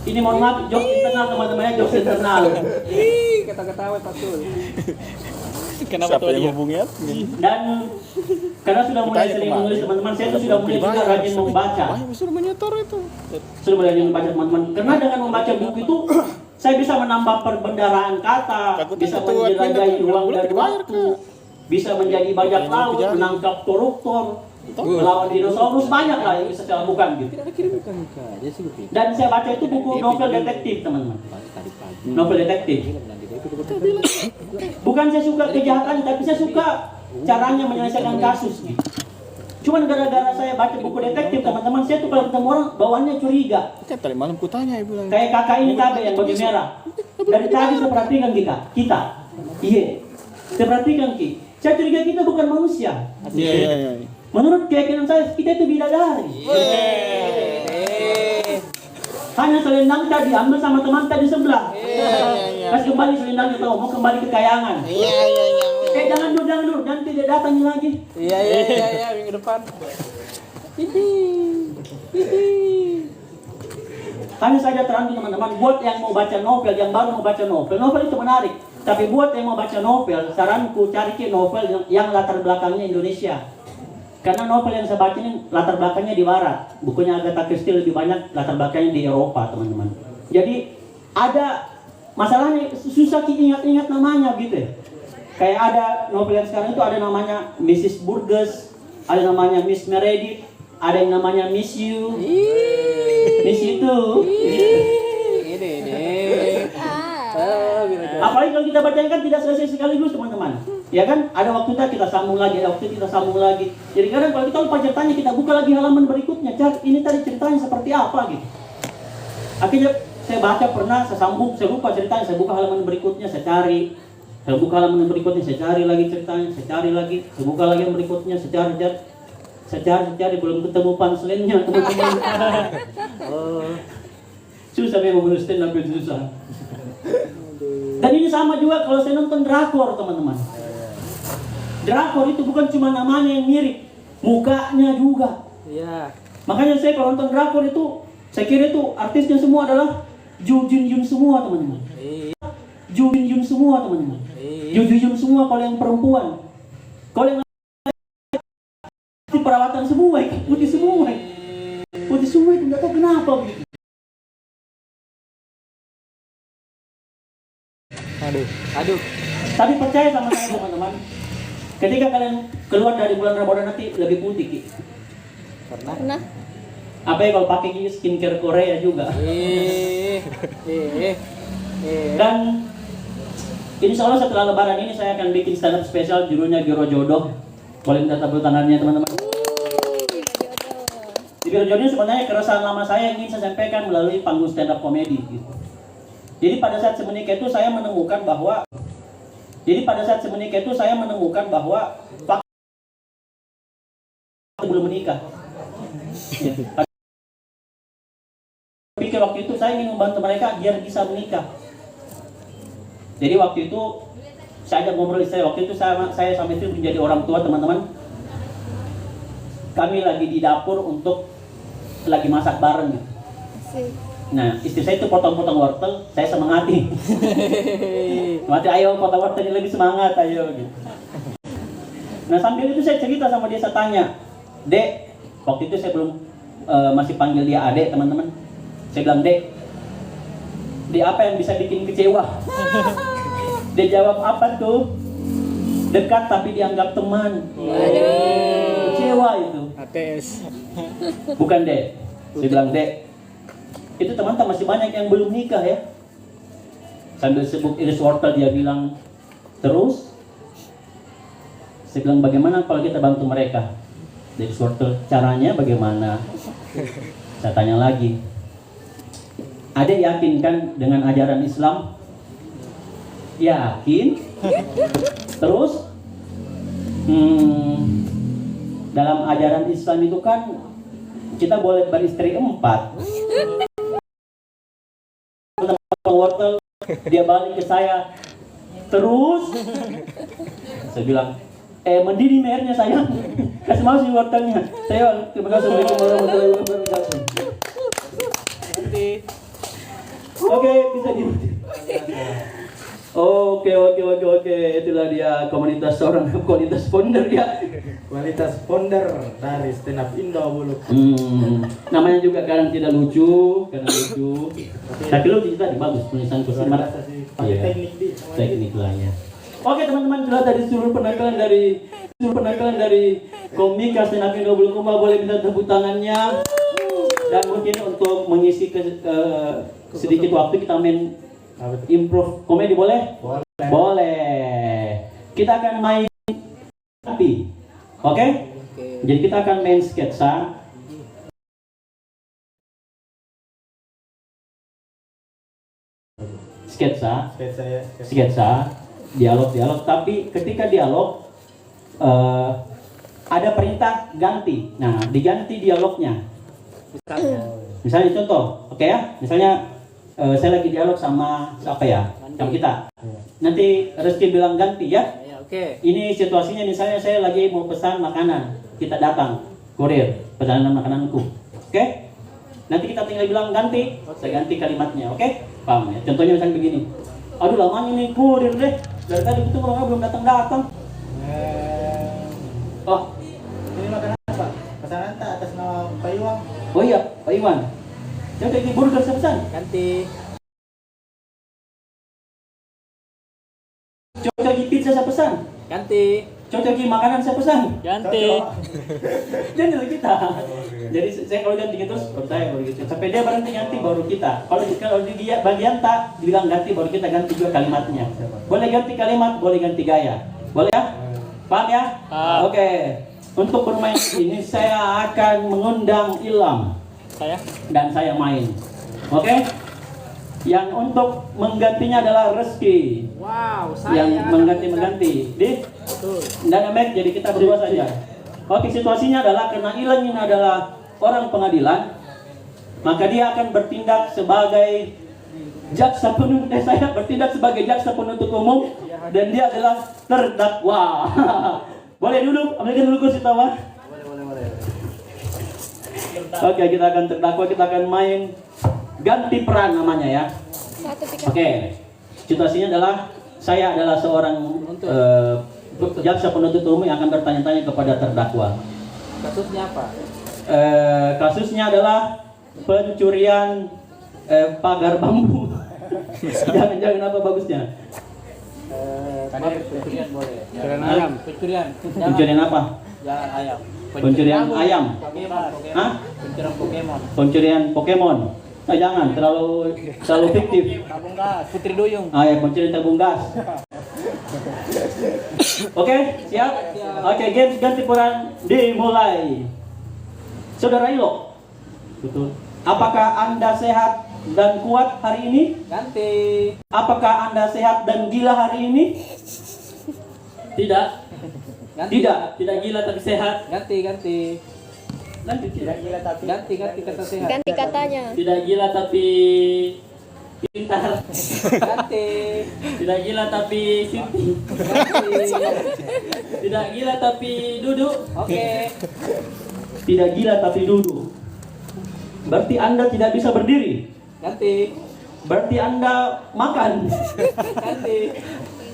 Ini mohon maaf, jokes internal teman-temannya, jokes internal. Kata-katawa Patul. Kenapa tuh yang hubungnya? Dan karena sudah mulai sering menulis teman-teman, saya tuh sudah mulai juga rajin membaca. Suruh menyetor itu. Sudah mulai rajin membaca teman-teman. Karena dengan membaca buku itu, saya bisa menambah perbendaharaan kata, bisa menjelajahi ruang dan waktu, bisa menjadi bajak laut, menangkap koruptor, melawan dinosaurus, banyak lah yang bisa saya lakukan gitu. Dan saya baca itu buku novel detektif teman-teman. Novel detektif. Bukan saya suka kejahatan, tapi saya suka caranya menyelesaikan kasus gitu. Cuman gara-gara saya baca buku detektif teman-teman, saya tuh kalau ketemu orang bawaannya curiga. Tadi malam kutanya ibu bilang. Kayak kakak ini KB yang baju merah. Dari tadi saya perhatikan kita. Iya. Saya perhatikan saya curiga kita bukan manusia. Iya. Menurut keyakinan saya, kita itu bidadari. Hanya selendang tadi diambil sama teman tadi sebelah. Pas kembali selendangnya tahu mau kembali ke kayangan. Jangan dulu, nanti dia datang lagi. Iya, minggu depan. Hanya saja terangkan teman-teman, buat yang mau baca novel, yang baru mau baca novel itu menarik. Tapi buat yang mau baca novel, saranku cari novel yang latar belakangnya Indonesia. Karena novel yang saya baca ini latar belakangnya di barat. Bukunya Agatha Christie lebih banyak latar belakangnya di Eropa, teman-teman. Jadi ada masalahnya susah ingat-ingat namanya gitu. Kayak ada novel yang sekarang itu ada namanya Mrs. Burgess, ada namanya Miss Meredith, ada yang namanya Miss You. Miss itu. Apalagi kalau kita bacain kan tidak selesai sekaligus teman-teman. Ya kan? Ada waktu kita sambung lagi, ada waktu kita sambung lagi. Jadi kadang kalau kita lupa ceritanya, kita buka lagi halaman berikutnya. Ini tadi ceritanya seperti apa gitu. Akhirnya saya baca pernah, saya sambung, saya lupa ceritanya, saya buka halaman berikutnya, saya cari. Saya buka halaman berikutnya, saya cari lagi ceritanya, saya cari lagi. Saya buka lagi yang berikutnya, saya cari, belum ketemu punchline-nya teman-teman. Susah memang menulis stand up itu susah. Dan ini sama juga kalau saya nonton drakor teman-teman. Drakor itu bukan cuma namanya yang mirip, mukanya juga. Iya. Makanya saya kalau nonton drakor itu, saya kira itu artisnya semua adalah Ju Jun Yun semua teman-teman. Ju Jun Yun semua teman-teman. Ju Jun Yun semua kalau yang perempuan. Kalau yang perawatan semua, putih semua. Putih semua itu nggak tahu kenapa begitu. Aduh. Tapi percaya sama saya teman-teman, ketika kalian keluar dari bulan Ramadan nanti lebih putih Ki. Pernah. Apa ya kalau pakai skincare Korea juga. Dan insya Allah setelah lebaran ini saya akan bikin stand up spesial judulnya Biro Jodoh. Boleh minta tepuk tangannya teman-teman. Di Biro Jodoh sebenarnya keresahan lama saya yang ingin saya sampaikan melalui panggung stand up comedy gitu. Jadi pada saat saya menikah itu saya menemukan bahwa belum menikah. Pikir waktu itu saya ingin membantu mereka biar bisa menikah. Jadi waktu itu saya ajak ngobrol istri. Waktu itu saya sama istri menjadi orang tua, teman-teman. Kami lagi di dapur untuk lagi masak bareng gitu. Nah, istri saya itu potong-potong wortel, saya semangati. Mati, ayo potong wortelnya lebih semangat, ayo gitu. Nah, sambil itu saya cerita sama dia, saya tanya, Dek, waktu itu saya belum masih panggil dia Adek, teman-teman. Saya bilang, Dek, apa yang bisa bikin kecewa? Dia jawab, apa tuh? Dekat tapi dianggap teman. Kecewa itu. ATS. Bukan, Dek. Saya bilang, Dek, itu teman-teman masih banyak yang belum nikah ya. Sambil sibuk iris wortel dia bilang, terus? Saya bilang, bagaimana kalau kita bantu mereka? Iris wortel, caranya bagaimana? Saya tanya lagi, Adek yakin kan dengan ajaran Islam? Yakin? Terus? Dalam ajaran Islam itu kan kita boleh beristri 4. Wortel, dia balik ke saya. Terus? Saya bilang, mendidih mehernya sayang. Kasih mau sih wortelnya. Saya terima kasih. Assalamualaikum warahmatullahi wabarakatuh. Oke, bisa diundi. Oke. Itulah dia seorang kualitas founder ya. Kualitas founder dari stand up Indo Buluk. Namanya juga kadang tidak lucu, Tapi lo tadi bagus tulisan Kusimar. Iya. Teknik lah ya. Oke teman-teman, itulah dari seluruh penakalan dari Komika stand up Indo Buluk. Boleh minta tepuk tangannya. Dan mungkin untuk mengisi sedikit waktu kita main improv komedi boleh? Boleh. Kita akan main tapi, oke? Jadi kita akan main sketsa. Dialog. Tapi ketika dialog ada perintah ganti. Nah, diganti dialognya. Misalnya contoh, oke ya? Misalnya saya lagi dialog sama siapa ya? Sama kita. Nanti Rizky bilang ganti ya. Oke. Ini situasinya misalnya saya lagi mau pesan makanan. Kita datang, kurir, pesanan makananku. Oke? Nanti kita tinggal bilang ganti. Saya ganti kalimatnya, oke? Paham ya? Contohnya misalnya begini. Aduh lamanya nih kurir deh. Dari tadi itu orangnya belum datang. Oh, Ini makanan apa? Pesanan tak atas nama Pak Iwan. oh iya, Pak Iwan. Coba ini burger saya pesan. Ganti. Coba lagi pizza saya pesan. Ganti. Coba lagi makanan saya pesan. Ganti. Jadi kita. Jadi saya kalau ganti terus baru saya baru gitu. Sampai dia berhenti ganti baru kita. Kalau dia bagian tak dibilang ganti baru kita ganti juga kalimatnya. Boleh ganti kalimat, boleh ganti gaya. Boleh ya? Paham ya? Oke. Untuk bermain ini saya akan mengundang Ilham. Dan saya main. Oke? Yang untuk menggantinya adalah Rizky. Wow, Yang mengganti. Dan Mac, jadi kita berdua saja. Oke, situasinya adalah karena Ilham ini adalah orang pengadilan, maka dia akan bertindak sebagai jaksa penuntut. Saya bertindak sebagai jaksa penuntut umum dan dia adalah terdakwa. Boleh duduk, ambilkan dulu kursi tawar. Boleh. Oke, kita akan terdakwa, kita akan main ganti peran namanya ya. Oke, situasinya adalah saya adalah seorang jaksa penuntut umum yang akan bertanya-tanya kepada terdakwa. Kasusnya apa? Kasusnya adalah pencurian pagar bambu. Jangan apa bagusnya? Pencurian boleh. Ayam. Pencurian apa? Jangan ayam. Pencurian ayam. Hah? Pencurian Pokemon. Pencurian Pokemon. Jangan terlalu fiktif. Tabung gas. Putri Duyung. Ya, pencurian tabung gas. Oke, siap? Oke, games ganti peran dimulai. Saudara Ilo. Betul. Apakah Anda sehat dan kuat hari ini? Ganti. Apakah Anda sehat dan gila hari ini? Tidak. Ganti. Tidak gila tapi sehat. Ganti. Lanjut, tidak gila tapi Ganti kata sehat. Ganti katanya. tidak gila tapi pintar. Ganti. Tidak gila tapi siti. Tidak gila tapi duduk. Oke. Tidak gila tapi duduk. Berarti Anda tidak bisa berdiri. Ganti. Berarti Anda makan. Ganti.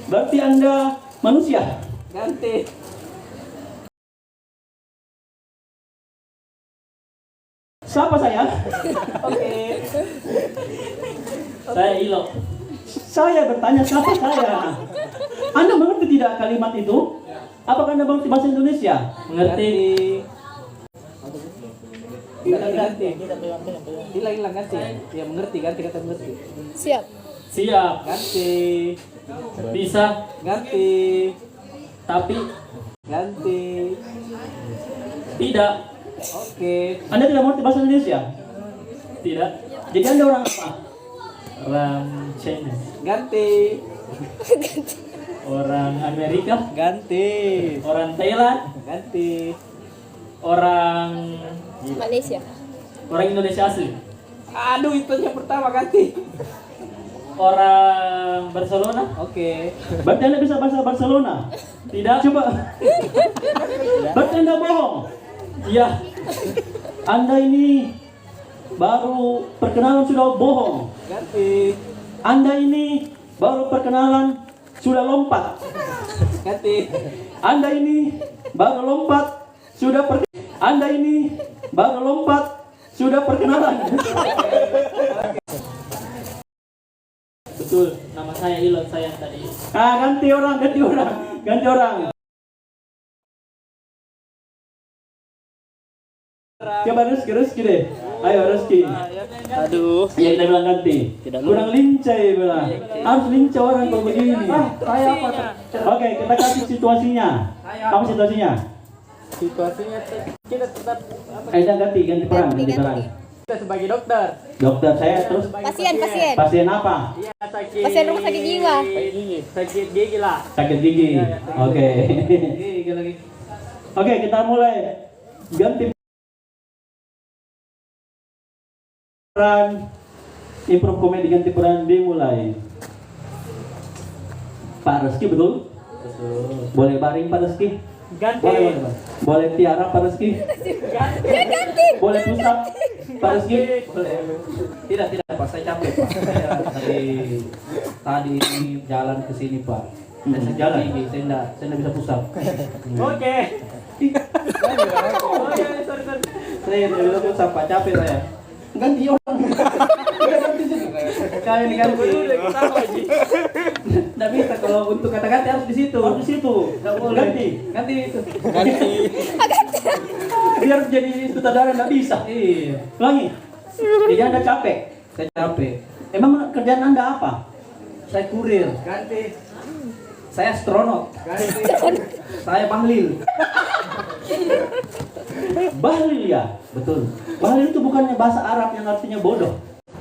Berarti Anda manusia. Ganti. Siapa saya? Oke. Saya Ilo. Saya bertanya siapa saya? Anda mengerti tidak kalimat itu? Apakah Anda mengerti bahasa Indonesia? Mengerti. Ganti. Hilang ganti. Ya mengerti ganti kata mengerti. Siap. Siap. Ganti. Bisa. Ganti. Tapi Ganti. tidak. Oke. Anda tidak mengerti bahasa Indonesia? Tidak. Jadi Anda orang apa? Orang China. Ganti. Orang Amerika. Ganti. Orang Thailand. Ganti. Orang Malaysia. Indonesia asli. Aduh itu yang pertama ganti. Orang Barcelona. Oke. Berarti Anda bisa bahasa Barcelona? Tidak, coba. Berarti Anda bohong. Iya. Anda ini baru perkenalan sudah bohong. Ganti. Anda ini baru perkenalan sudah lompat. Ganti. Anda ini baru lompat sudah Anda ini baru lompat sudah perkenalan. Betul, nama saya Ilot saya tadi. Ganti orang. Coba Rizky deh. Ayo Rizky. Aduh. Ya kita bilang ganti. Kurang lincah bilang. Harus lincah orang kalau begini. Saya apa? Oke, kita kasih situasinya. Apa situasinya? Situasinya kita tetap Ganti peran. kita sebagai dokter. Dokter saya terus Pasien. pasien apa? Iya sakit. Pasien rumah sakit jiwa. Sakit gigi lah. Sakit gigi. Oke. Gigi lagi. Oke, kita mulai. Ganti peran. Improve komedi ganti peran dimulai. Pak Reski betul? Betul. Boleh baring Pak Reski? Ganti. Boleh Tiara Pak Reski? Boleh pusat Pak Reski? Tidak Pak, saya capek Pak. Saya tadi jalan ke sini Pak. Saya Jalan. gigi, saya enggak bisa pusat. Oke. Saya tidak bisa pusat Pak, capek saya. Ganti orang. Kalian ganti. Nggak bisa kalau untuk kata ganti harus di situ. Harus di situ. Nggak boleh. Ganti itu. Biar jadi sutradara nggak bisa. Iya. Ulangi. Jadi Anda capek. Saya capek. Emang kerjaan Anda apa? Saya kurir. Ganti. Saya astronot. Ganti. Saya bahlil. Bahlil ya? Betul. Bahlil itu bukannya bahasa Arab yang artinya bodoh.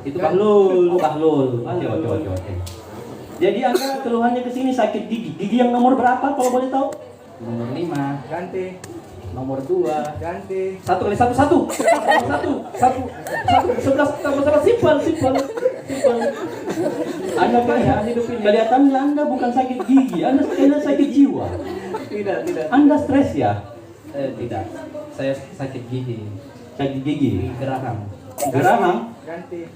Itu Bahlul. Oke. Jadi Anda keluhannya ke sini sakit gigi. Gigi yang nomor berapa kalau boleh tahu? Nomor 5. Ganti. Nomor 2. Ganti. 1 kali 1 1. 11 simpel. Anda kan hidup ini. Kelihatannya Anda bukan sakit gigi, Anda sakit jiwa. Tidak. Anda stres ya? Tidak. Saya sakit gigi. Sakit gigi. Geraham. Geraham. Ganti.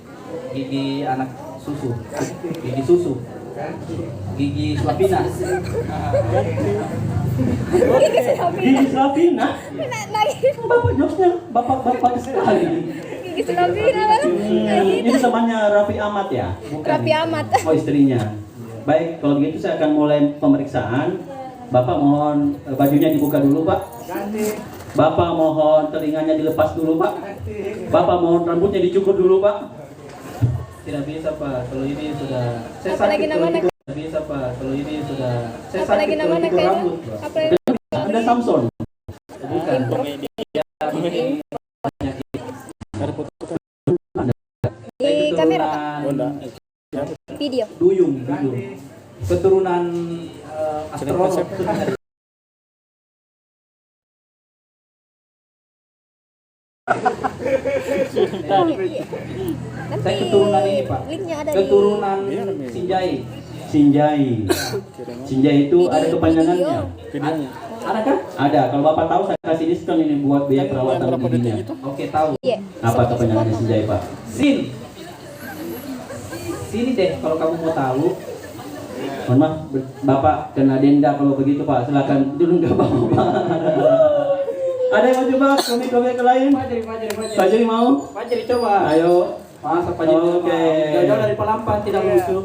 Gigi anak susu. Gigi susu. Gigi Slavina. Gigi Slavina. Bapak jokesnya bapak sekali. Gigi Slavina kan? Ini temannya Raffi Ahmad ya? Bukan. Raffi Ahmad. Oh istrinya. Baik, kalau begitu saya akan mulai pemeriksaan. Bapak mohon bajunya dibuka dulu Pak. Bapak mohon telinganya dilepas dulu Pak. Bapak mohon rambutnya dicukur dulu Pak. Tidak bisa Pak, kalau ini sudah saya Apa lagi sakit namanya? kalau tidak bisa Pak, kalau ini sudah saya Apa lagi sakit kalau namanya itu kayaknya? rambut Pak. Apa lagi? Anda Samson. Bukan. Di kamera Pak. Keturunan Video. duyung. Keturunan astronot. Saya keturunan ini Pak. Linknya ada Keturunan Sinjai. Sinjai. Sinjai itu ada kepanjangannya. Videonya. Ada kan? Ada. Kalau Bapak tahu saya kasih diskon ini buat biaya perawatan Berapa detik giginya. itu? Oke, tahu. Iya. Apa kepanjangannya Sinjai, Pak? Sin. Sini deh kalau kamu mau tahu. Mohon maaf, Bapak kena denda kalau begitu Pak. Silakan dulu nggak apa-apa. Ada yang mau coba komik-komik lain? Pak Jeri mau? Pak Jeri coba. Ayo. Masa Pak Jeri coba. Oke. Jauh-jauh dari Pelampan tidak lucu.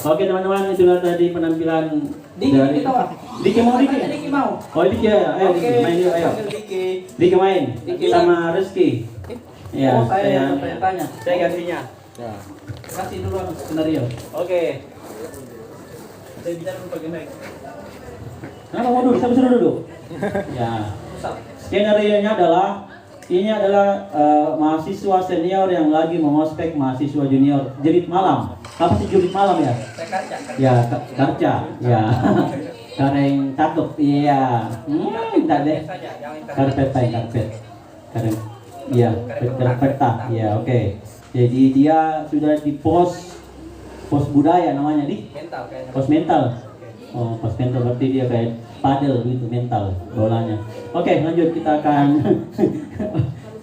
Oke teman-teman, itulah tadi penampilan Diki kita Pak. Diki mau Diki? Diki mau. Oh Diki ya, ayo Diki main yuk, ayo. Diki. Diki main Diki. sama Rizky. Ya, Oh, saya yang tanya. saya gantinya. Ya. Kasih dulu skenario. Oke. Saya bicara dulu pakai mic. Kenapa mau duduk? Siapa suruh duduk? Ya. Skenario-nya adalah ini adalah mahasiswa senior yang lagi mengospek mahasiswa junior. Jerit malam. Apa sih jerit malam ya? Saya kaca. Ya, kaca. Ya. Kareng cakep. Iya. Enggak deh. Karpet. Kareng. Iya, karpeta. Iya, oke. Jadi dia sudah di pos budaya namanya di Mental kayaknya. pos mental. Oh, pos mental berarti dia kayak padel gitu mental bolanya. Oke, lanjut kita akan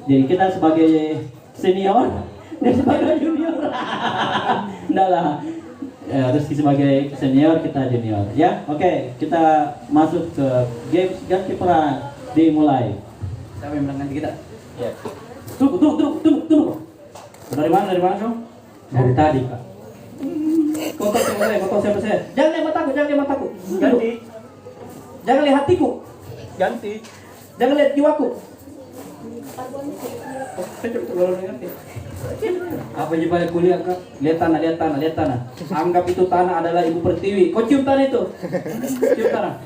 jadi kita sebagai senior dia sebagai junior. Enggak lah. Rizky sebagai senior, kita junior. Ya, oke, kita masuk ke game ganti peran dimulai. Siapa yang menang kita? Ya. Tunggu. Dari mana Bang? Dari tadi, Pak. Foto siapa saya? Jangan lihat mataku. Ganti. Jangan lihat hatiku. Ganti. Jangan lihat jiwaku. Apa aja balik kuliah Kak? Lihat tanah. Anggap itu tanah adalah ibu pertiwi. Kau cium tanah itu. Cium tanah.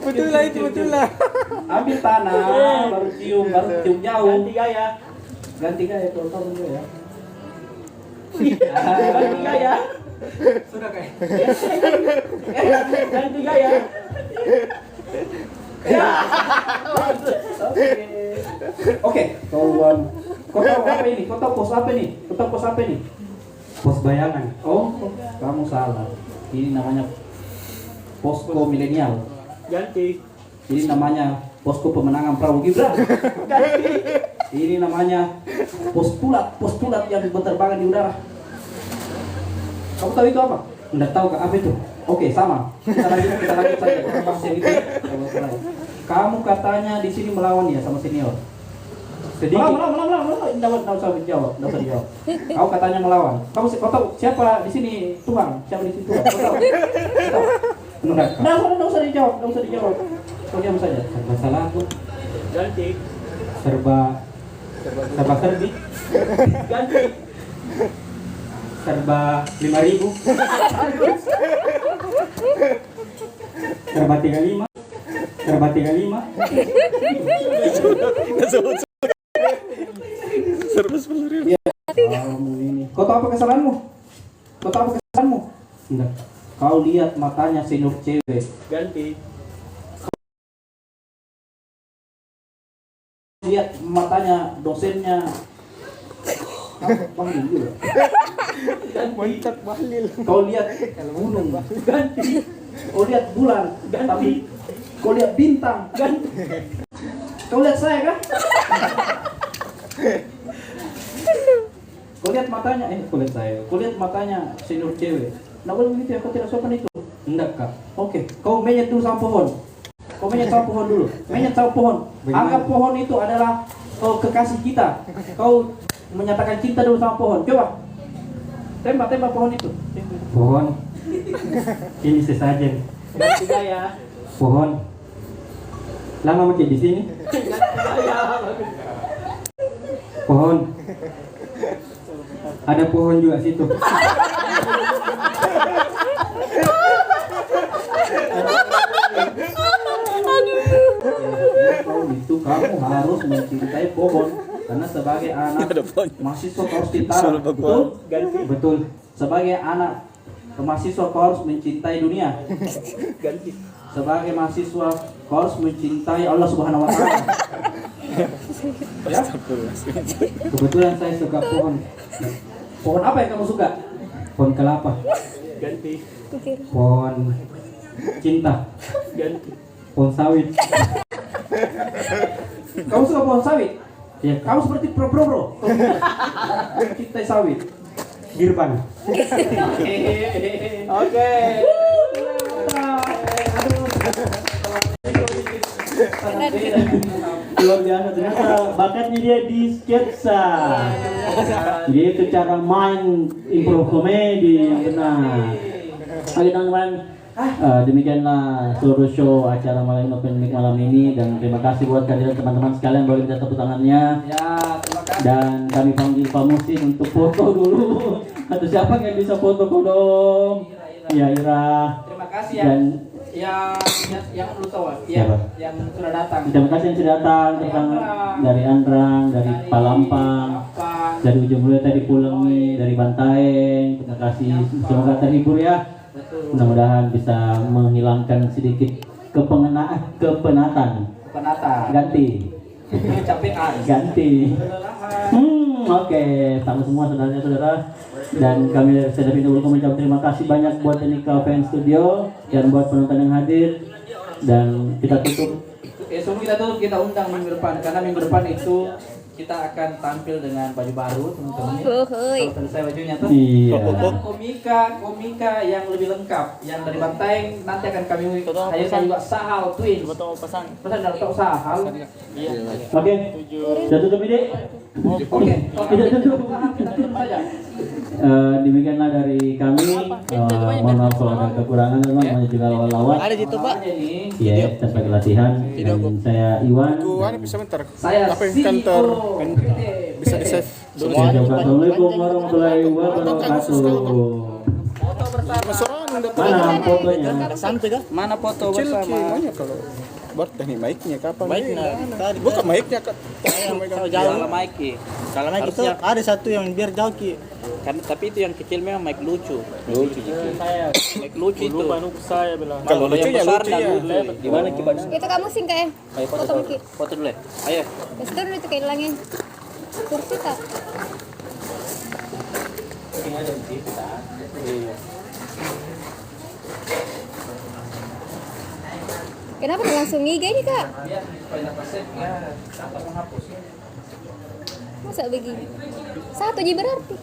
Betul lah. Ambil tanah, baru cium jauh. Ganti gaya kalau kamu juga ya. Ganti gaya. Sudah kayak. Ganti gaya. Oke, kawan. Kau tahu apa ini? Kau tahu pos apa ini? Pos bayangan. Oh, kamu salah. Ini namanya posko milenial. Ganti. Ini namanya posko pemenangan Prabowo Gibran. Ini namanya postulat yang berterbangan di udara. Kamu tahu itu apa? Enggak tahu Kak, apa itu? Oke, sama. Kita lanjut saja. Kita bahas yang itu. Kamu katanya di sini melawan ya sama senior. Sedikit. Melawan. Enggak usah dijawab. Kau katanya melawan. Kau tahu siapa di sini Tuhan? Siapa di sini Tuhan? Kau tahu? Enggak usah dijawab. Kau diam saja. Serba salah tuh. Ganti. Serba serbi. Ganti. Serba 5.000. Serba 35. Serba 10.000. Kamu ini. Kau tahu apa kesalahanmu? Enggak. Kau lihat matanya senior cewek. Ganti. Lihat matanya dosennya. Panggil dulu. Mantap bahlil. Kau lihat gunung. Ganti. Kau lihat bulan. Ganti. Kau lihat bintang. Ganti. Kau lihat saya kan? Kau lihat matanya. Kau lihat matanya senior cewek. Nah boleh begitu ya, kau tidak sopan itu. Enggak, Kak. Oke, kau menyet dulu sama pohon. Menyet sama pohon. Anggap pohon itu adalah kekasih kita. Kau menyatakan cinta dulu sama pohon. Coba. Tembak pohon itu. Pohon. Ini sesajen. Ganti gaya. Pohon. Lama makin di sini. Pohon. Ada pohon juga situ. Itu kamu harus mencintai pohon karena sebagai anak mahasiswa kau harus cinta. Betul? Betul. Sebagai anak mahasiswa kau harus mencintai dunia. Sebagai mahasiswa kau harus mencintai Allah Subhanahu wa taala. Ya? Kebetulan saya suka pohon. Pohon apa yang kamu suka? Pohon kelapa. Pikir. Pohon cinta. Pohon sawit. Kamu suka pohon sawit? Ya, kamu seperti bro. Cinta sawit. Girban. Oke. Luar biasa, ternyata bakatnya dia di sketsa. Dia itu cara main improv komedi yang benar. Oke teman-teman, demikianlah seluruh show acara malam open mic malam ini, dan terima kasih buat kehadiran teman-teman sekalian. Boleh minta tepuk tangannya. Ya, terima kasih. Dan kami panggil Pak Musin untuk foto dulu. Atau siapa yang bisa foto dong? Iya, Ira. Terima kasih Dan yang belum tahu, Siapa? yang sudah datang. terima kasih yang sudah datang, dari Andrang, dari Palampang, dari Ujung Mulia, tadi Pulengi, dari Bantaeng. Terima kasih, semoga terhibur ya. Mudah-mudahan bisa menghilangkan sedikit kepenatan. Penata. Ganti. Kecapean. Ganti. Oke, sama semua saudara-saudara. Dan kami dari Stand Up Indo mengucapkan terima kasih banyak buat Enika Fan Studio dan buat penonton yang hadir. Dan kita tutup. Sebelum kita tutup, kita undang minggu depan, karena minggu depan itu kita akan tampil dengan baju baru, teman-teman. Hoi. Kalau selesai bajunya tuh. Iya. Dan komika yang lebih lengkap, yang dari Bantaeng nanti akan kami hadirkan juga Sahal Twins. Pesan dari Tok Sahal. Oke, sudah tutup ide. Oke, Tidak tutup. kita tutup saja. Demikianlah dari kami. Mohon maaf kalau ada kekurangan, memang banyak juga lawan-lawan. Ada di Pak. Iya, kita sebagai latihan. Dan saya Iwan. Bisa bentar. Saya Apa yang kantor? Bisa di save. Assalamualaikum warahmatullahi wabarakatuh. Mana fotonya? Mana foto Kecil bersama? gimana kalau buat nih mic-nya kapan? Bukan mic-nya Kak. Salah mic Ki. Kalau mic itu ada satu yang biar jauh Ki. Kan tapi itu yang kecil memang mic lucu. Mic lucu itu. Kalau lucu ya lucu ya. Gimana Ki Bang? Itu kamu sing kayak Ayo foto foto dulu. Miki. Foto dulu ya. Ayo. Terus dulu itu kayak hilangin. Kursi tak? Kenapa nggak langsung IG nih kak? Masa begini? Satu aja berarti.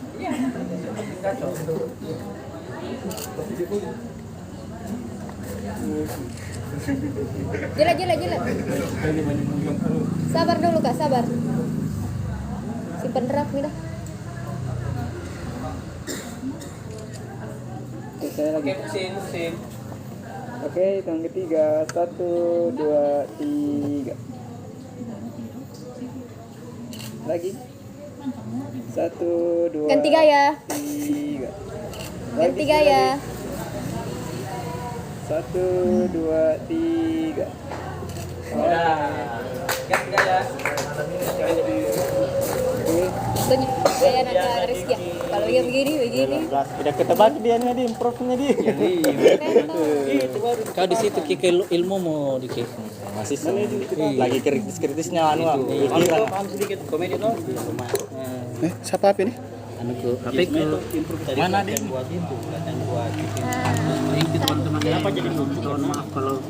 Jelas. Sabar dulu kak, sabar. Simpen draft nih dah. Oke, pusing. Oke, hitung ketiga. 1, 2, 3. Lagi. 1, 2. Ganti gaya. 3. Ganti gaya. 1, 2, 3. Ganti gaya. Banyak gaya anak Rizky. Kalau yang begini. Udah ketebak dia nih, di improve-nya dia. Kau di situ Ki ilmu mau dikit. Masih lagi kritis-kritisnya anu. Sedikit komedi no. Siapa ini? Anu ke HP ke mana dia buat itu, buat. Thank you teman-teman. Kenapa jadi lucu? Maaf kalau